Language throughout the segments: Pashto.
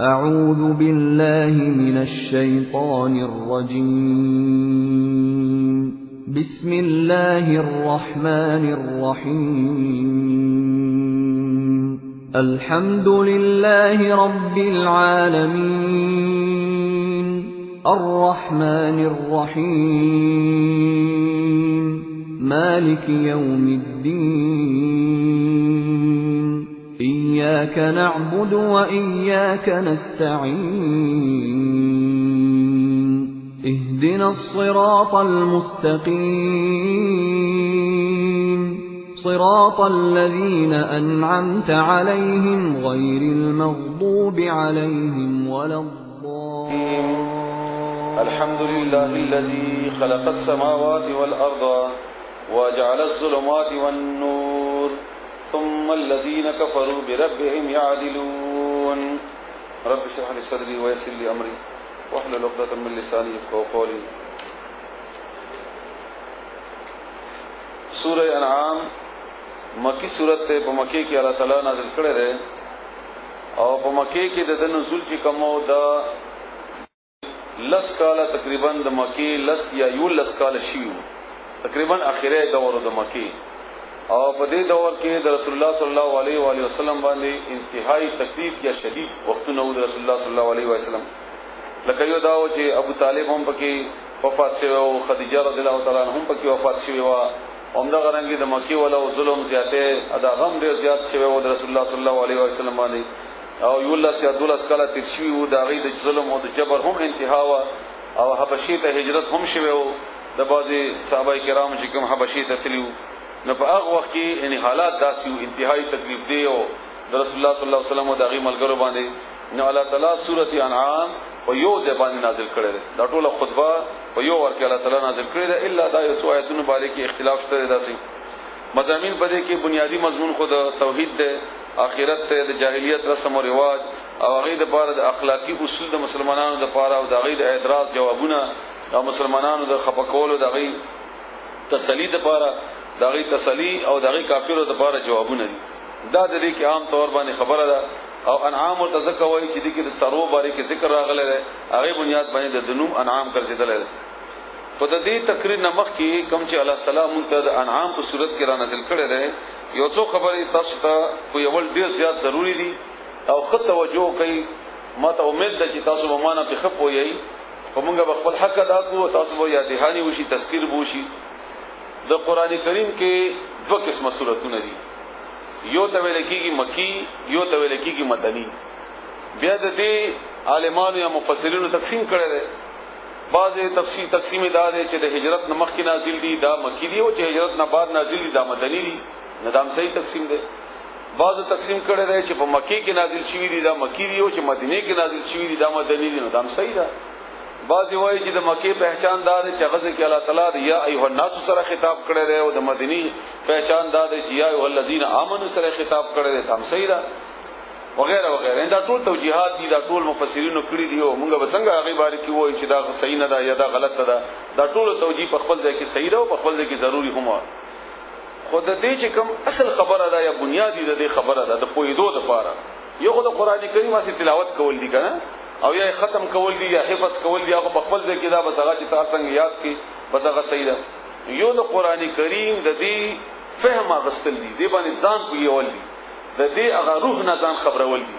أعوذ بالله من الشيطان الرجيم بسم الله الرحمن الرحيم الحمد لله رب العالمين الرحمن الرحيم مالك يوم الدين إياك نعبد وإياك نستعين اهدنا الصراط المستقيم صراط الذين أنعمت عليهم غير المغضوب عليهم ولا الضالين. الحمد لله الذي خلق السماوات والأرض وجعل الظلمات والنور ثم الذين كفروا بربهم يعدلون. رب اشرح لي صدري ويسر لي أمري واحلل عقدة من لساني يفقهوا قولي. سورہ انعام مکی سورت ته په مکی کې الله تعالی نازل کړی دی او په مکی کې د نزول چې کومو دا لس کاله تقریبا د مکی لس یا یو لس کاله شیو تقریبا اخره دور د مکی او په دې دور کې د رسول الله صلی الله علیه و علیه وسلم باندې انتهایی تکلیف یا شدید وختونه د رسول الله صلی الله علیه و سلم لکه یو دا و چې ابو طالب هم پکې وفات شوی او خدیجه رضی الله تعالی عنها هم پکې وفات شوی و. همدا غرانګي د مکی ولا ظلم زیاته ادا غم ډیر زیات شوی و د رسول الله صلی الله علیه و سلم باندې او یو الله سي عبد الله اسکاله تیر شوی و د غي د ظلم او د جبر هم انتها و او حبشي ته هجرت هم شوی و د بعضي صحابه کرام چې کوم حبشي ته تلو نو په هغه وخت کې یعنی حالات داسې انتهایی تکلیف دی او د رسول الله صلی الله علیه وسلم او د غي ملګرو باندې نو الله تعالی سورۃ انعام په یو ځای باندې نازل کړی دی. دا ټوله خطبه په یو ورکه الله تعالی نازل کړی دی الا دا یو څو آیتونو باندې کې اختلاف شته داسې مضامین په دې کې بنیادی مضمون خود توحید دی، آخرت دی، د جاهلیت رسم او رواج او هغه د بار د اخلاقی اصول د مسلمانانو د پاره او د هغه د اعتراض جوابونه او مسلمانانو د خپکولو د هغه تسلی د پاره د هغه تسلی او د هغه کافرو د پاره جوابونه دي. دا د دې کې عام طور باندې خبره ده او انعام او تذکوي چې د کې د څارو باره کې ذکر راغلی دی هغه بنیاد باندې د دنوم انعام ګرځیدل دی. خود دې تقریر نمخ کې کوم چې الله تعالی مونږ ته د انعام په صورت کې را نازل کړی دی یو څو خبرې تاسو ته په یو ډیر زیات ضروری دي او خط توجه کوي. ما ته امید ده چې تاسو به معنا په خپ وایي خو مونږ به خپل حق ادا کوو تاسو به یا دهانی وشي تذکیر بوشي. د قران کریم کې دوه قسمه سوراتونه دي، یو ته ویل کېږي مکی یو ته ویل کېږي مدنی. بیا د دې عالمانو یا مفسرینو تقسیم کړي دي. بعض تقسیم دا دی چې د هجرت نه مخکې نازل دي دا مکی دي او چې هجرت نه بعد نازل دي دا مدنی دي. ندام صحیح تقسیم دی. بعض تقسیم کړي دي چې په مکی کې نازل شوی دي دا مکی دي او چې مدینه کې نازل شوی دي دا مدنی دي. ندام صحیح ده. بعضی وایي چې د مکی پہچان دار چې هغه کې الله تعالی د یا ایه الناس سره خطاب کړی دی او د مدینی پہچان دار چې یا ایه الذین آمنوا سره خطاب کړی دی. تم صحیح ده وغیرہ وغیرہ. دا ټول توجیهات دي، دا ټول مفسرینو کړی دي او موږ به څنګه هغه باره کې وایي چې دا صحیح نه ده یا دا غلط ده. دا ټول توجیه په خپل ځای کې صحیح ده او په خپل ځای کې ضروری هم و. خود دې چې کوم اصل خبره ده یا بنیادی ده خبره ده د پویدو لپاره یو خدای قران کریم واسي تلاوت کول دي کنه او یا ختم کول دي یا حفظ کول دي هغه په خپل ځای کې دا بس هغه چې تاسو څنګه یاد کی بس هغه صحیح ده. یو د قران کریم د دې فهم غستل دي دی باندې ځان پویول دي د دې هغه روح نه ځان خبرول دي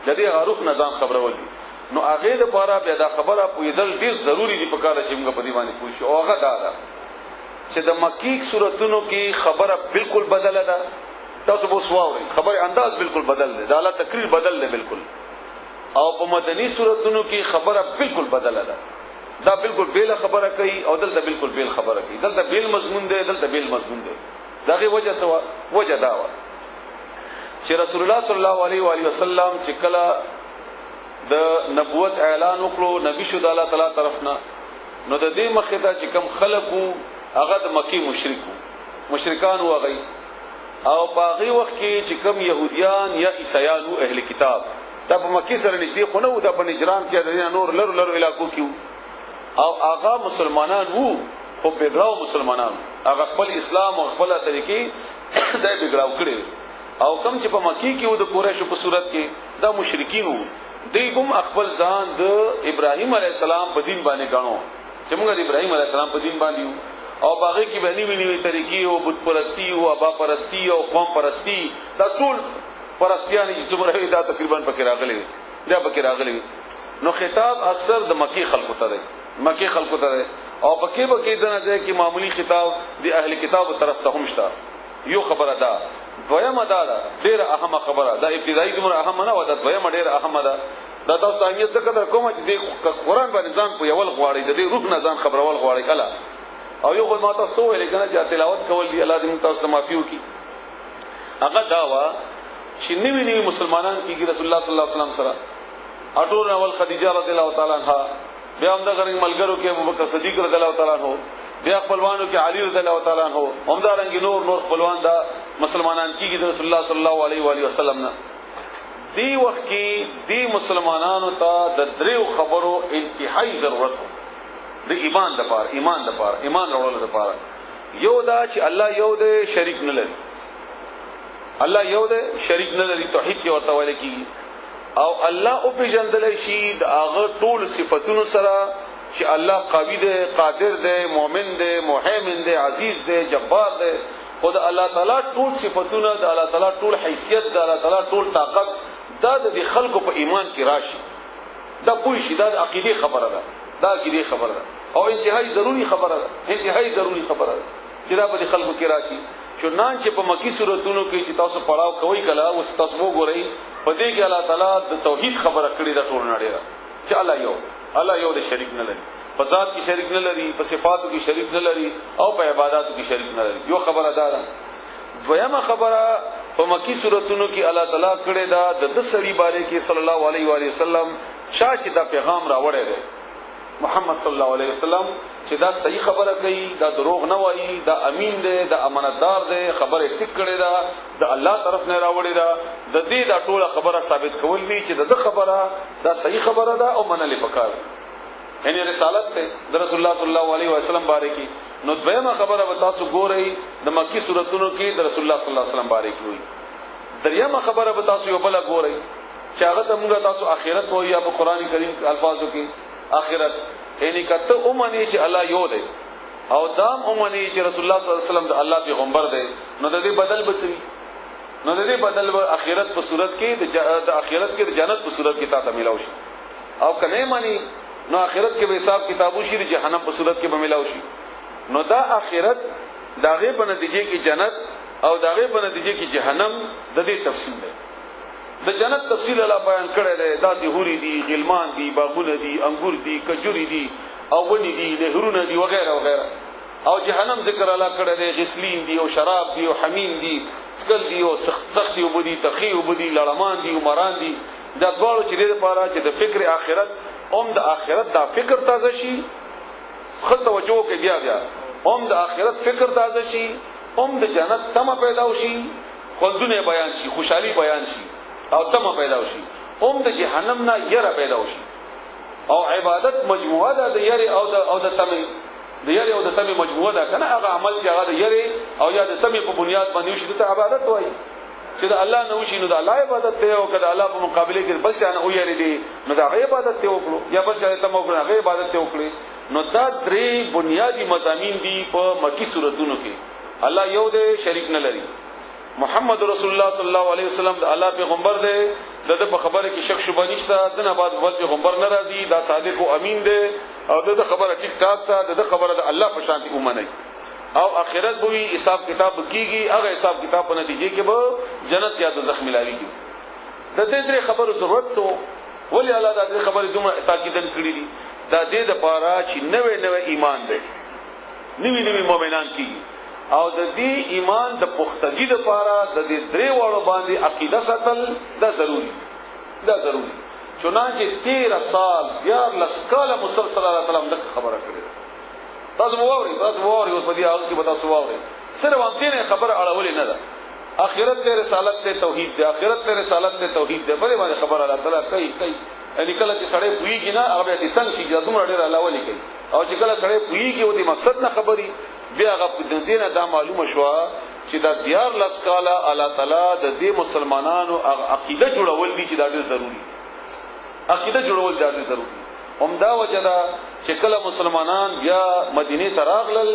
د دې هغه روح نه ځان خبرول دي. نو هغه د لپاره بیا دا خبره پویدل ډیر ضروری دي په کار چې موږ په دې باندې پوه شو. هغه دا ده چې د مکی سوراتونو کې خبره بالکل بدله ده. تاسو به سواوري خبره انداز بالکل بدل ده، د الله تقریر بدل ده بالکل. او په مدنی سوراتونو کې خبره بالکل بدله ده. دا بالکل بیل خبره کوي او دلته بالکل بیل خبره کوي. دلته بیل مضمون ده دلته بیل مضمون ده. داغه وجه څه وجه دا و چې رسول الله صلی الله علیه و علیه وسلم چې کله د نبوت اعلان وکړو نبی شو د الله تعالی طرفنا نو د دې مخه ته چې کم خلقو هغه د مکی مشرکان وغي او باغي وخت کې چې کم يهوديان یا عیسایان او اهل کتاب دا په مکی سره نږدې خو نه و، دا په نجران کې د نور لر علاقو کې او هغه مسلمانان وو خو بګړاو مسلمانان هغه خپل اسلام او خپل طریقې دای بګړاو کړي او کم چې په مکی کې و د قریش په صورت کې دا مشرکین وو دی کوم خپل ځان د ابراهیم علی السلام په دین باندې غاڼو چې موږ د ابراهیم علی السلام په دین باندې او باغې کې باندې ویني طریقې او بت پرستی او ابا پرستی او قوم پرستی دا ټول پرستیان چې څومره دا تقریبا پکې راغلي نو خطاب اکثر د مکی خلکو ته دی او پکې دنه دی کې معمولی خطاب د اهل کتاب طرف ته هم شته یو خبره ده دویمه ده ډیره اهمه خبره ده ابتدایي دومره اهمه نه و ده دویمه ډیره اهمه ده دا تاسو اهمیت څه قدر کوم چې د قرآن باندې ځان په یول غواړي د روح نه ځان خبرول غواړي کله او یو خدای تاسو ته ویل کنه چې تلاوت کول دی الله دې تاسو ته معافي وکړي هغه دا وا چې نوی مسلمانان کېږي رسول الله صلی الله علیه وسلم سره اټور اول خدیجه رضی الله تعالی عنها بیا هم دغه ملګرو کې ابوبکر صدیق رضی الله تعالی عنہ بیا خپلوانو کې علي رضی الله تعالی عنہ همدارنګ نور خپلوان دا مسلمانان کېږي د رسول الله صلی الله علیه و علیه وسلم نه دی وخت کې دی مسلمانانو ته د دریو خبرو انتهایی ضرورت د ایمان راوړل لپاره یو دا چې الله یو د شریک نه لري توحید کې ورته ویل کیږي او الله او پیژندل شي د هغه ټول صفاتونو سره چې الله قوی دی قادر دی مؤمن دی محیمن دی عزیز دی جبار دی او د الله تعالی ټول صفاتونه د الله تعالی ټول حیثیت د الله تعالی ټول طاقت دا د خلکو په ایمان کې راشي دا پوه شي دا د عقیده خبره ده او انتهایی ضروری خبره ده چې دا په خلکو کې راشي چنان چې په مکی سوراتونو کې چې تاسو پڑھاو کوي کله اوس تاسو وګورئ په دې کې الله تعالی د توحید خبره کړې ده ټول نړۍ چې الله یو د شریک نه لري په ذات کې شریک نه لري په صفاتو کې شریک نه لري او په عبادتو کې شریک نه لري یو خبره ده دویمه خبره په مکی سوراتونو کې الله تعالی کړې ده د سړي باره کې صلی الله علیه و علیه وسلم چې دا پیغام راوړی دی محمد صلی الله علیه وسلم چې دا صحیح خبره کوي دا دروغ نه وایي دا امین دی دا امانتدار دی خبره ټیک کړي دا د الله طرف نه راوړي دا د دې دا ټوله خبره ثابت کول دي چې د خبره دا صحیح خبره ده او منلې پکار یعنی رسالت ته د رسول الله صلی الله علیه وسلم باره کې نو دویمه خبره به تاسو ګورئ د مکی سوراتونو کې د رسول الله صلی الله علیه وسلم باره کې وي دریمه خبره به تاسو یو بل ګورئ چې هغه ته موږ تاسو آخرت وایي په قران کریم الفاظو کې آخرت یعنی کته اومني چې الله یو دی او دام اومني چې رسول الله صلی الله علیه وسلم د الله پیغمبر دی نو د دې بدل بچي نو د دې بدل آخرت په صورت کې د آخرت کې د جنت په صورت کې تا ملاوي شي او کنه مانی نو آخرت کې به حساب کتابو شي د جهنم په صورت کې به ملاوي شي نو دا آخرت داغه په نتیجه کې جنت او داغه په نتیجه کې جهنم د دې تفصیل دی د جنت تفصیل الله بیان کړی دی داسې هوري دي غلمان دي باغونه دي انګور دي کجوري دي او ونی دي نهرونه دي وغیرہ وغیرہ او جهنم ذکر الله کړی دی غسلین دي او شراب دي او حمیم دي سکل دي او سخت دي او بدی تخی او بدی لړمان دي او مران دي دا ډول چې د لپاره چې د فکر آخرت د آخرت دا فکر تازه شي خل توجه کې بیا د آخرت فکر تازه شي د جنت تمه پیدا شي خوندونه بیان شي خوشحالي بیان شي او تمه پیدا شي د جهنم نه یره پیدا شي او عبادت مجموعه ده د یری او د تمه د یری او د تمه مجموعه ده کنه هغه عمل چې هغه د یری او یا د تمه په بنیاد باندې شي د عبادت وایي چې د الله نه وشي نو د الله عبادت ته او کله الله په مقابله کې بل څه نه ویری دي نو دا عبادت ته وکړو یا بل څه ته موږ نه عبادت ته وکړي نو دا درې بنیادی مضامین دي په مکی سوراتونو کې الله یو دی شریک نه لري محمد رسول الله صلی الله علیه وسلم د الله پیغمبر دی دغه په خبره کې شک شوبه نشته دنه بعد بل پیغمبر ناراضي دا صادق او امین دی او دغه خبره ټیک ټاک ده دغه خبره د الله په شان دی ومني او اخرت به حساب کتاب کیږي هغه حساب کتاب په نتیجه کې به جنت یا دوزخ ملاويږي د دې درې خبرو ضرورت سو ولی الله دا دې خبره دومره تاکیدن کړی دي دا دې د پاره چې نوې ایمان دی نوې مؤمنان کیږي او د دې ایمان د پختګۍ لپاره د دې درې وړو باندې عقیده ساتل دا ضروری چنانچه 13 سال یا لسکاله مسلسل الله تعالی د خبره کړې تاسو ووري او په دې حال کې به تاسو ووري صرف هم دې خبره اړولې نه ده اخرت ته رسالت ته توحید ده اخرت ته رسالت ته توحید ده په دې باندې خبره الله تعالی کوي ان کله چې سړی پویږي نه هغه دې تنګ شي دا دومره ډېر الله ولي کوي او چې کله سړی پویږي او دې مقصد نه خبري بیا هغه په دې نه دا معلومه شو چې دا دیار لسکاله الله تعالی د دې مسلمانانو عقیده جوړول دي چې دا ډېر ضروری عقیده جوړول ضروري ضروري. همدا وجه ده چې کله مسلمانان بیا مدینه ته راغلل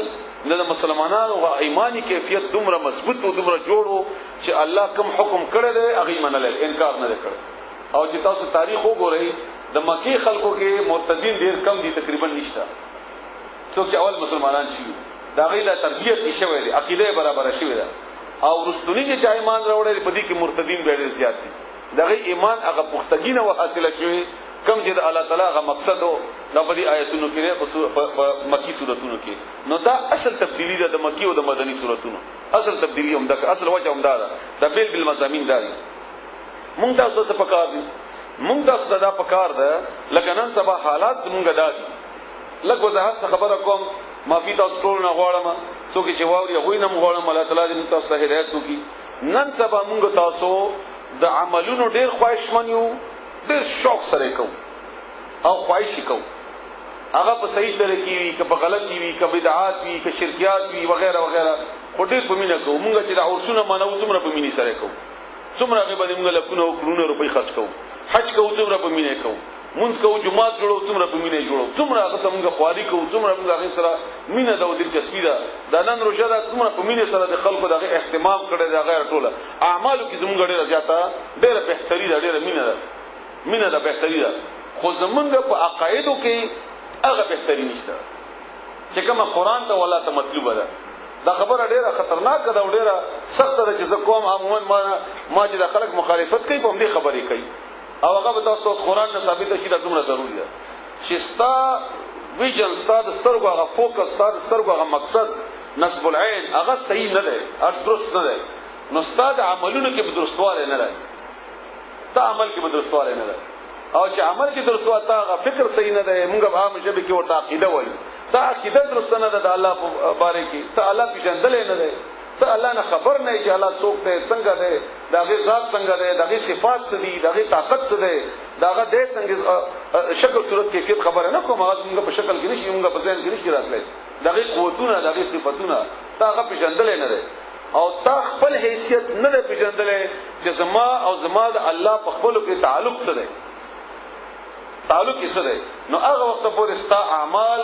د مسلمانانو غو ایمانی کیفیت دومره مضبوط او دومره جوړو چې الله کوم حکم کړی دی هغه منل انکار نه کړ. او چې تاسو تاریخ وګورئ د مکی خلکو کې مرتدین ډیر کم دي تقریبا نشته. څوک اول مسلمانان شي دا غیله تربیت یې شوی دی عقیده برابر شوی ده او رستونی چې ایمان راوړل په دې کې مرتدین ډیر زیات دي. دغه ایمان هغه پختګینه و حاصله شوی کم چې د الله تعالی غو مقصد او د په آیتونو کې په مکی سوراتونو کې. نو دا اصل تبدیلی ده د مکی او د مدنی سوراتونو. اصل تبدیلی هم ده اصل وجه هم ده د بیل بل مزامین داري. مونږ تاسو څه پکار دي مونږ تاسو دا پکار ده لکه نن سبا حالات زمونږ دادي لکه وضاحت څه خبره کوم معافی تاسو ټول نه غواړم څوک چې واوري هغه نه غواړم الله تعالی دې تاسو ته هدایت وکړي. نن سبا مونږ تاسو د عملونو ډیر خواهشمن یو ډیر شوق سره کو او خواهش کو هغه په صحیح طریقې وي که په غلطي وي که بدعات وي که شرکیات وي وغیرہ وغیرہ خټیر په مینه کو مونږ چې د اورسونه منو څومره په مینه سره کو څومره هغه باندې مونږ لکونه او کړونه روپۍ خرج کو حج کو څومره په مینه کو مونږ کو جمعات جوړو څومره په مینه جوړو څومره هغه ته مونږ خواري کو څومره مونږ هغه سره مینه د دلچسپي ده د نن روزه ده څومره په مینه سره د خلکو دغه اهتمام کړي دا غیر ټوله اعمالو کې زمونږ ډیره زیاته ډیره بهتري ده ډیره مینه ده بهتري ده خو زمونږ په عقایدو کې هغه بهتري نشته چې کومه قران ته ولا ته مطلوب ده. دا خبره ډیره خطرناک ده او ډیره سخت ده چې قوم عموما ما چې د خلک مخالفت کوي په دې خبرې کوي او هغه به تاسو قرآن نه ثابت شي دا څومره ضروری ده چې ستا ویژن ستا د سترګو هغه فوکس ستا د سترګو هغه مقصد نصب العين هغه صحیح نه ده درست نه ده. نو ستا د عملونو کې بدرستواله نه راځي تا عمل کې بدرستواله نه راځي او چې عمل کې درستواله تا هغه فکر صحیح نه ده. موږ به عام شبي کې ورته عقیده وایو تا عقیده درست نه ده د الله په باره کې ته الله پیژندل نه ده ته الله نه خبر نه چې الله څوک دی څنګه دی داغه ذات څنګه دی داغه صفات څه دي داغه طاقت څه دی داغه د څنګه شکل صورت کیفیت خبره نه کوم هغه موږ په شکل کې نشي موږ په ذهن کې نشي راتلای داغه قوتونه داغه صفاتونه داغه پیژندل نه ده او تا خپل حیثیت نه پیژندل چې زما او زما د الله په خپل کې تعلق څه دی تعلق څه دی. نو هغه وخت پورې ستا اعمال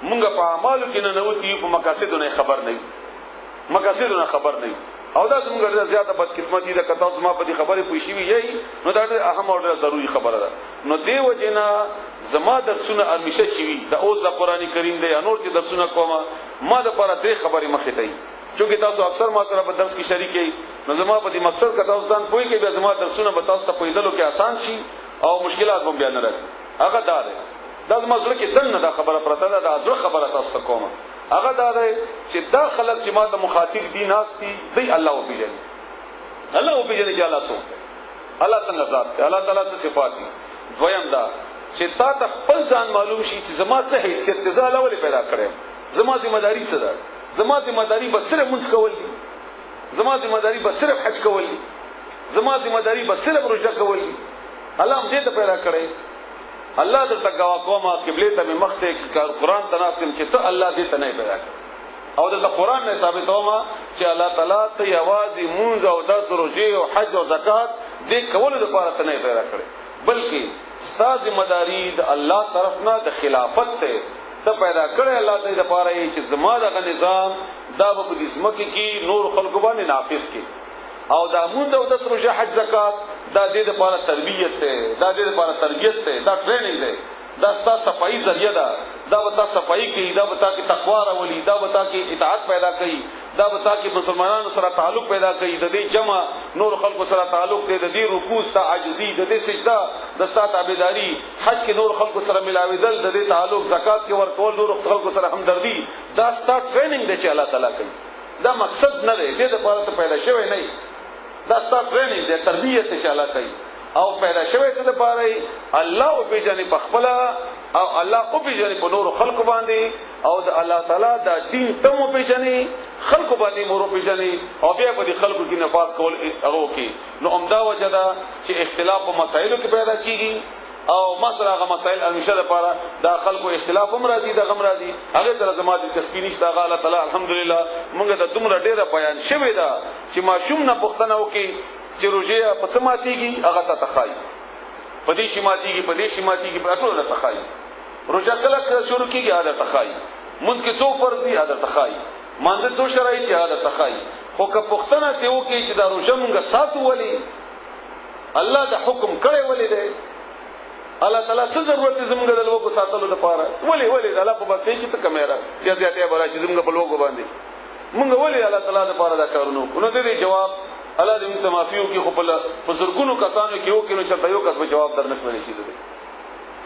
موږ په اعمالو کې نه نوتی په مقاصدونو خبر نه مقاصدونه خبر نه او دا زموږ ډېر زیاته بدقسمتي ده کته اوس ما په دې خبره پوښی وی یی نو دا ډېر اهم او ډېر ضروری خبره ده. نو دیو جنا زما درسونه همیشه شي د اوس د قرآنی کریم دی انور چې درسونه کومه ما د پاره دې خبره مخې ته چونکه تاسو اکثر ما سره په درس کې شریک یې نو زما په دې مقصد کته اوس ځان پوي کې به زما درسونه به تاسو ته پویدلو کې آسان شي او مشکلات هم بیان نه راځي. هغه دا ده دا زما زړه کې دنه دا خبره پرته ده دا زړه خبره تاسو ته کومه هغه دا ده چې دا خلک چې ما ته مخاطب دي ناشتي دی الله او پیژني الله او پیژني چې الله څوک دی الله څنګه ذات دی الله تعالی څه صفات دي. دویم دا چې تا ته خپل ځان معلوم شي چې زما څه حیثیت دی زه الله ولې پیدا کړم زما ذمہ داری څه ده زما ذمہ داری بس صرف منځ کول دي زما ذمہ داری بس صرف حج کول دي زما ذمہ داری بس صرف روزه کول دي. الله هم دې ته پیدا کړی الله درته گوا کومه قبله ته مخته قرآن تناسم چې ته الله دې ته نه پیدا کړ او د قرآن نه ثابتوما چې الله تعالی ته یوازې مونږ او د روزه او حج او زکات دې کول لپاره ته نه پیدا کړ بلکې ستا ذمہ داری د الله طرف نه د خلافت ته پیدا کړی الله دې لپاره چې زما دغه نظام دا په دې سمکه کې نور خلق باندې نافذ کړي او دا مونږ او د روزه حج زکات دا دې لپاره تربیت ته دا دې لپاره تربیت ته دا ټریننګ دی دا ستا صفائی ذریعہ ده دا وتا صفائی کوي دا وتا کې تقوا راولي دا وتا کې اطاعت پیدا کوي دا وتا کې مسلمانانو سره تعلق پیدا کوي د دې جمع نور خلق سره تعلق دی د دې رکوع ستا عاجزي د دې سجده د ستا تابعداري حج کې نور خلق سره ملاویدل د دې تعلق زکات کې ورکول نور خلق سره همدردي دا ستا ټریننګ دی چې الله تعالی کوي دا مقصد نه دی دې لپاره ته پیدا شوی نه دا ستا ټریننګ دی تربیت چې الله کوي او پیدا شوی څه لپاره الله او پیژنې په خپل او الله او پیژنې په نور خلق باندې او د الله تعالی د دین تم پیژنې خلق باندې مور پیژنې او بیا په دې خلقو کې نفاذ کول هغه کې نو عمدا وجدا چې اختلاف په مسایلو کې پیدا کیږي او مثلا هغه مسائل همیشه لپاره دا خلکو اختلاف هم راځي دا غم راځي هغه تر زما د تسبیح نشته هغه الله تعالی الحمدلله موږ ته دومره ډیره بیان شوی دا چې ماشوم نه پښتنه وکي چې روزه په څه ماتيږي هغه ته تخای پدې شماتي کې په ټول تخای روزه کله شروع کیږي عادت تخای مونږ کې څو فرض دي عادت تخای مانځه څو شرایط دي عادت تخای خو که پښتنه ته وکي چې دا روزه مونږه ساتو ولي الله دا حکم کړی ولې دی الله تعالی څه ضرورت زمونږ د لوګو ساتلو لپاره ولې الله په باسي کې څه کمیره زیاتې براشي زمونږ په لوګو باندې مونږ ولې الله تعالی لپاره دا کارونه کوو نو دې جواب الله دې موږ معافيو کې خو په زرګونو کسانو کې یو کې نو چرته یو کس به جواب درنه کوي شي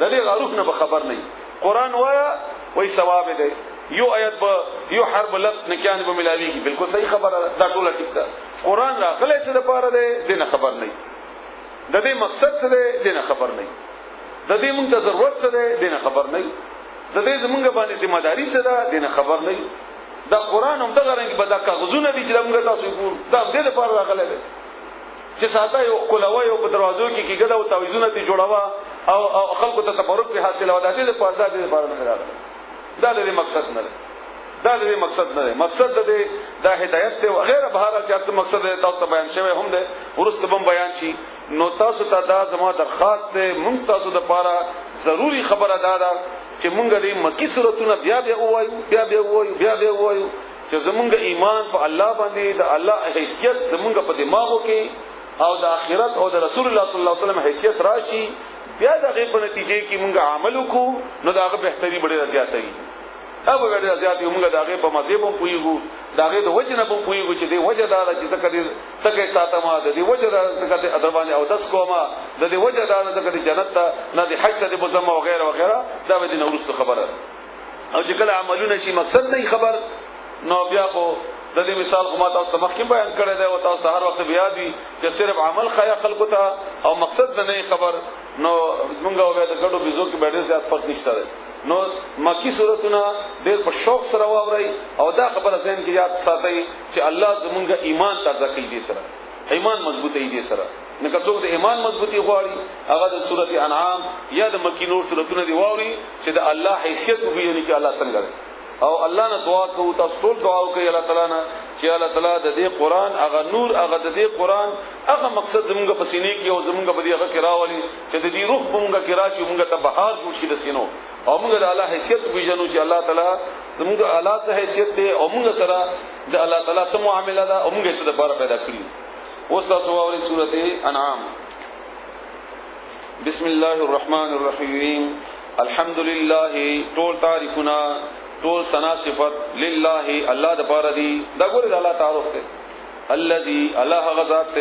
دې غاروف نه خبر نه قرآن وایا وای ثواب دی یو آیت به یو حرب لس نکیان به ملاویږي بالکل صحیح خبره دا ټوله ټیک ده قرآن راغلی چې د پاره دی دنه خبر نه د دې مقصد څه دی دنه خبر نه د دې موږ ته ضرورت څه دی دنه خبر نه د دې زمونږ باندې ذمہ داری څه ده دنه خبر نه دا قرآن هم دغه رنګ بدا کاغذونه دي چې موږ تاسو ګور دا دې لپاره راغلی دی چې ساته یو کولوي او په دروازو کې کېګدا او تعویذونه دي جوړاوه او خلکو ته تبرک په حاصله ودا دې لپاره دا دې لپاره نه راغلی دا دې مقصد نه ده مقصد دې دا هدایت ته وغیرہ بهر چې مقصد تاسو ته بیان شوی هم ده ورسته بم بیان شي نو تاسو ته دا زما درخواست ده مونږ تاسو د لپاره ضروری خبره ده چې مونږ دې مکی سورتونه بیا وایو چې زمونږ ایمان په الله باندې د الله حیثیت زمونږ په دماغو کې او د آخرت او د رسول الله صلی الله علیه وسلم حیثیت راشي بیا د غیب نتیجې کې مونږ عمل وکړو نو دا بهتري ډېره زیاته وي هغه ډېره زیاته مونږ د غیب په مذهب هم پويګو دا غیب د وجه نه هم پويګو چې د وجه دا چې څه کړي تکي ساتما د دې وجه دا څه کړي ادربانه او دس کوما د دې وجه دا څه کړي جنت ته نه د حج ته د بزما او غیره دا به د نورست خبره او چې کله عملونه شي مقصد نه خبر نو بیا خو د دې مثال کومه تاسو مخکې بیان کړی دی او تاسو هر وخت بیا دي چې صرف عمل خیا خلکو ته او مقصد نه خبر نو موږ او د ګډو بيزو کې ډېر زیات فرق نشته دی نو مکی سورتونه ډېر په شوق سره واوري او دا خبره ځین کې یاد ساتي چې الله زمونږ ایمان تازه کوي دې سره ایمان مضبوطی دې سره نه کڅوګ د ایمان مضبوطی غواړي هغه د سورته انعام یا د مکی نور سورتونه دی واوري چې د الله حیثیت وګوري چې الله څنګه دی او الله نه دعا کوو تاسو ټول دعا وکړئ الله تعالی نه چې الله تعالی د دې قران هغه نور هغه د دې قران هغه مقصد زموږ په سینې کې او زموږ په دې هغه کې راولي چې د دې روح موږ کې راشي موږ ته بهار جوړ شي د سینو او موږ د الله حیثیت پیژنو چې الله تعالی زموږ الله څخه حیثیت دی او موږ سره د الله تعالی سره معاملې ده او موږ څه د بار پیدا کړی اوس تاسو واورئ سورته انعام بسم الله الرحمن الرحیم الحمد لله ټول تعریفنا ټول ثنا صفات لله الله د پاره دی دا ګوره د الله تعارف ته الذي الله غذات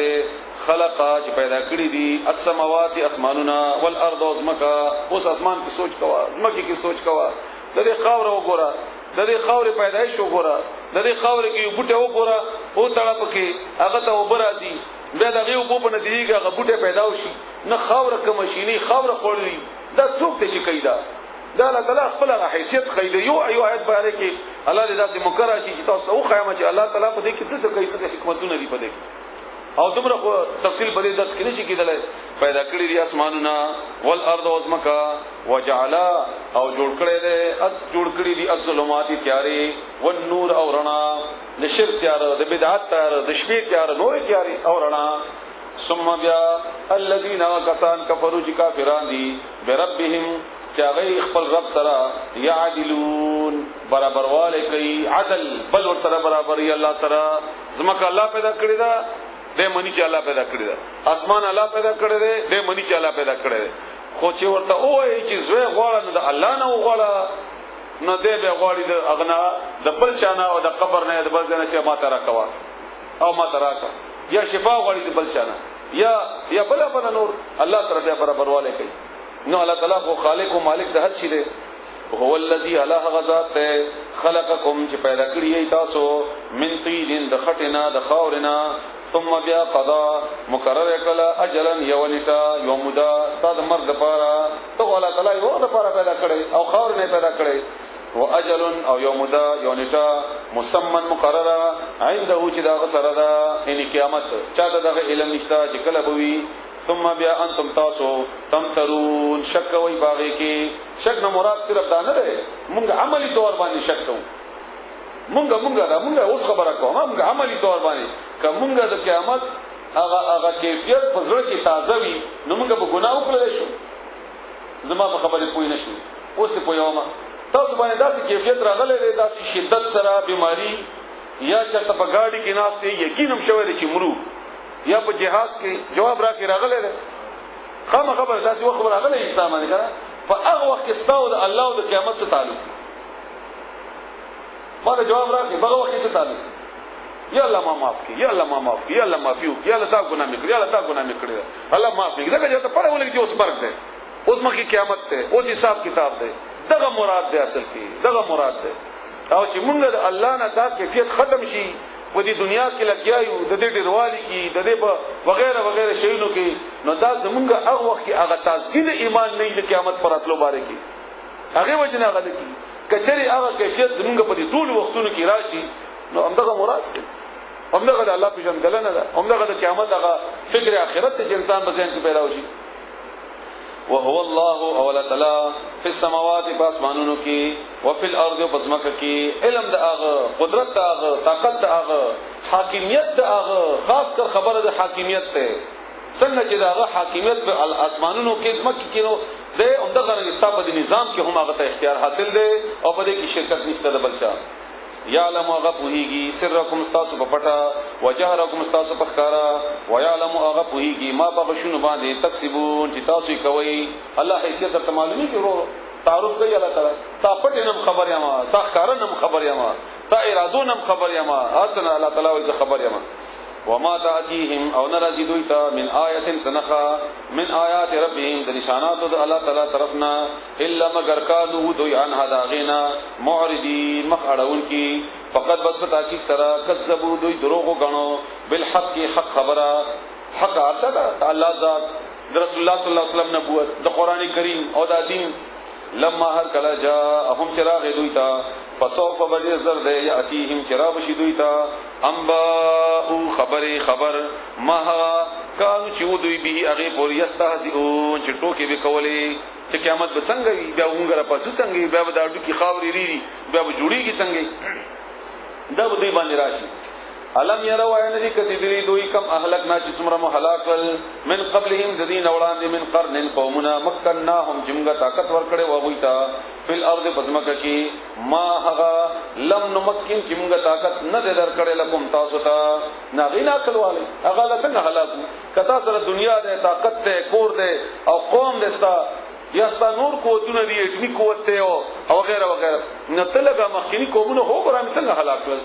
خلق چې پیدا کړی دي السماوات اسمانونه والارض ازمکا اوس اسمان کی سوچ کوا ازمکی کی سوچ کوا د دې خاور وګوره د دې خاور پیدایش وګوره د دې خاور کې یو بوټه وګوره او تړه پکې هغه ته وبرازي بیا دغه یو په نتیجه هغه بوټه پیدا وشي نه خاور کوم شینی خاور خورلی دا څوک ته شي کیدا دا الله تعالی خپل حیثیت خید یو آیت بیان کې الله دې داسې مکرر شي چې تاسو او خیامه چې الله تعالی په دې کې څه کوي څه حکمتونه دي په دې او دومره تفصیل په دې درس کې نشي کېدلای پیدا کړی دي اسمانونه والارض وزمکا وجعل او جوړ کړی دي الظلمات تیارې والنور او رڼا د شرک تیار د بدعت تیار د شپې تیار نور تیارې او رڼا ثم بیا الذين كسان كفروا كافرون دي بربهم چاغي خپل رب سره يعدلون برابرواله کوي عدل بل ور سره برابرۍ الله سره زمکه الله پیدا کړی دا د منی چې الله پیدا کړی دا اسمان الله پیدا کړی دی د منی چې الله پیدا کړی دی خو چې ورته وایي چې زوی غواړي نو د الله نه وغواړه نو دې به غواړي د اغنا د بل شانه او د قبر نه د بل ځنه چې ما ترا کوا او ما ترا کا یا شفا غواړي د بل شانه یا بل نور الله سره به برابرواله کوي نو الله تعالی کو خالق او مالک د هر شي دی هو الذي الله غذات خلقکم چې پیدا کړی تاسو من طین د خټینا د خاورنا ثم بیا قضا مقرر کړه اجلا یونیتا یومدا استاد مرګ لپاره ته الله تعالی یو لپاره پیدا کړی او خاور نه پیدا کړی و اجل او یومدا یونیتا مسمن مقرره عنده چې دا سره دا ان قیامت چاته دغه علم نشتا چې کله بوي ثم بیا انتم تاسو تمترون شک وای باغی کې شک نه مراد صرف دا نه ده مونږ عملی طور باندې شک کوو مونږ اوس خبره کوم مونږ عملی طور باندې کومه د قیامت هغه کیفیت په زړه کې تازه وي نو موږ به ګناه وکړل شو زما په خبرې پوه نه شو اوس ته پوهیږم تاسو باندې داسې کیفیت راغلی دی داسې شدت سره بیماری یا چرته په گاډي کې ناست دی یقینم شوی دی چې مرو یا په جهاز کې جواب راکې راغلی دی خامہ خبر داسې وخت راغلی انسان باندې کنه په هغه وخت کې ستاسو د الله او د قیامت سره تعلق ما دا جواب راکې په هغه وخت کې څه تعلق یا الله ما معاف کړي یا الله ما معاف کړي یا الله معافي وکړي یا الله تا ګناه مې کړی یا الله تا ګناه مې کړی الله معاف کړي دا چې ته پړه ولګي چې اوس مرګ دی اوس مخکې قیامت دی اوس حساب کتاب دی دغه مراد دی اصل کې دغه مراد دی او چې مونږ د الله نه دا کیفیت ختم شي په دې دنیا کې لګیایو د دې ډیروالي کې د دې په وغیرہ وغیرہ شیونو کې نو دا زمونږ هغه وخت کې هغه تازګي د ایمان نه د قیامت پر اتلو باره کې هغه وجنه هغه کې کچري هغه کیفیت زمونږ په دې ټول وختونو کې راشي نو همدغه مراد دی همدغه د الله پیژندګلنه ده همدغه د قیامت هغه فکر آخرت چې انسان په ذهن کې پیدا وشي وهو الله اولا تعالی فی السماوات باسمانونو کې وفي الارض بزمکه کې علم د هغه قدرت د هغه طاقت د هغه حاکمیت د هغه خاص کر خبره د حاکمیت ته څنګه چې د هغه حاکمیت په اسمانونو کې زمکه کې نو د همدغه استابه د نظام کې هم هغه ته اختیار حاصل دی او په دې کې شرکت نشته د بلچا یعلم هغه پوهیږي سرکم استاسو په پټه وجهرکم استاسو په ښکارا ويعلم هغه پوهیږي ما په شنو باندې تکسبون چې تاسو کوي الله حیثیت ته معلومي کړو تعارف کوي الله تعالی تا پټنم خبر یما تا ښکارنم خبر یما تا ارادونم خبر یما اصلا الله تعالی وایي خبر یما وما تاتيهم او نرازي دویتا من آیت سنخا من آیات ربهم د نشانات د الله تعالی طرفنا الا مگر کانو دوی ان هداغینا معرضین مخړون کی فقط بس تاکید سرا کذبوا دوی دروغ غنو بالحق حق خبره حق اته الله ذات رسول الله صلی الله علیه وسلم نبوت د قران کریم او د دین لما هر کلا جاءهم چراغ دویتا فسوف بجر زرد یاتیهم چراغ شي دویتا انباء خبر ما کان چې دوی به هغه پور یستهزئون چې ټوکې وکولې چې قیامت به څنګه وي بیا وګړه پسو څنګه بیا به دا ډوکی خاوري ری بیا به جوړیږي څنګه دا به دوی باندې راشي علم يروا ان دي کدي دي دوی کم اهلکنا چې څومره مهلاکل من قبلهم ذین وړاندې من قرن قومنا مکناهم جمغه طاقت ورکړې وغویتا فل ارض بزمکه کې ما هغه لم نمکن جمغه طاقت نه درکړې لکم تاسو ته ناغینا کلواله هغه څنګه هلاکو کتا سره دنیا ده طاقت ته کور ده او قوم دستا یاستا نور قوتونه دي اټمی قوت ته او وغیرہ وغیرہ نو تلګه مخکنی قومونه هو ګرام څنګه هلاکل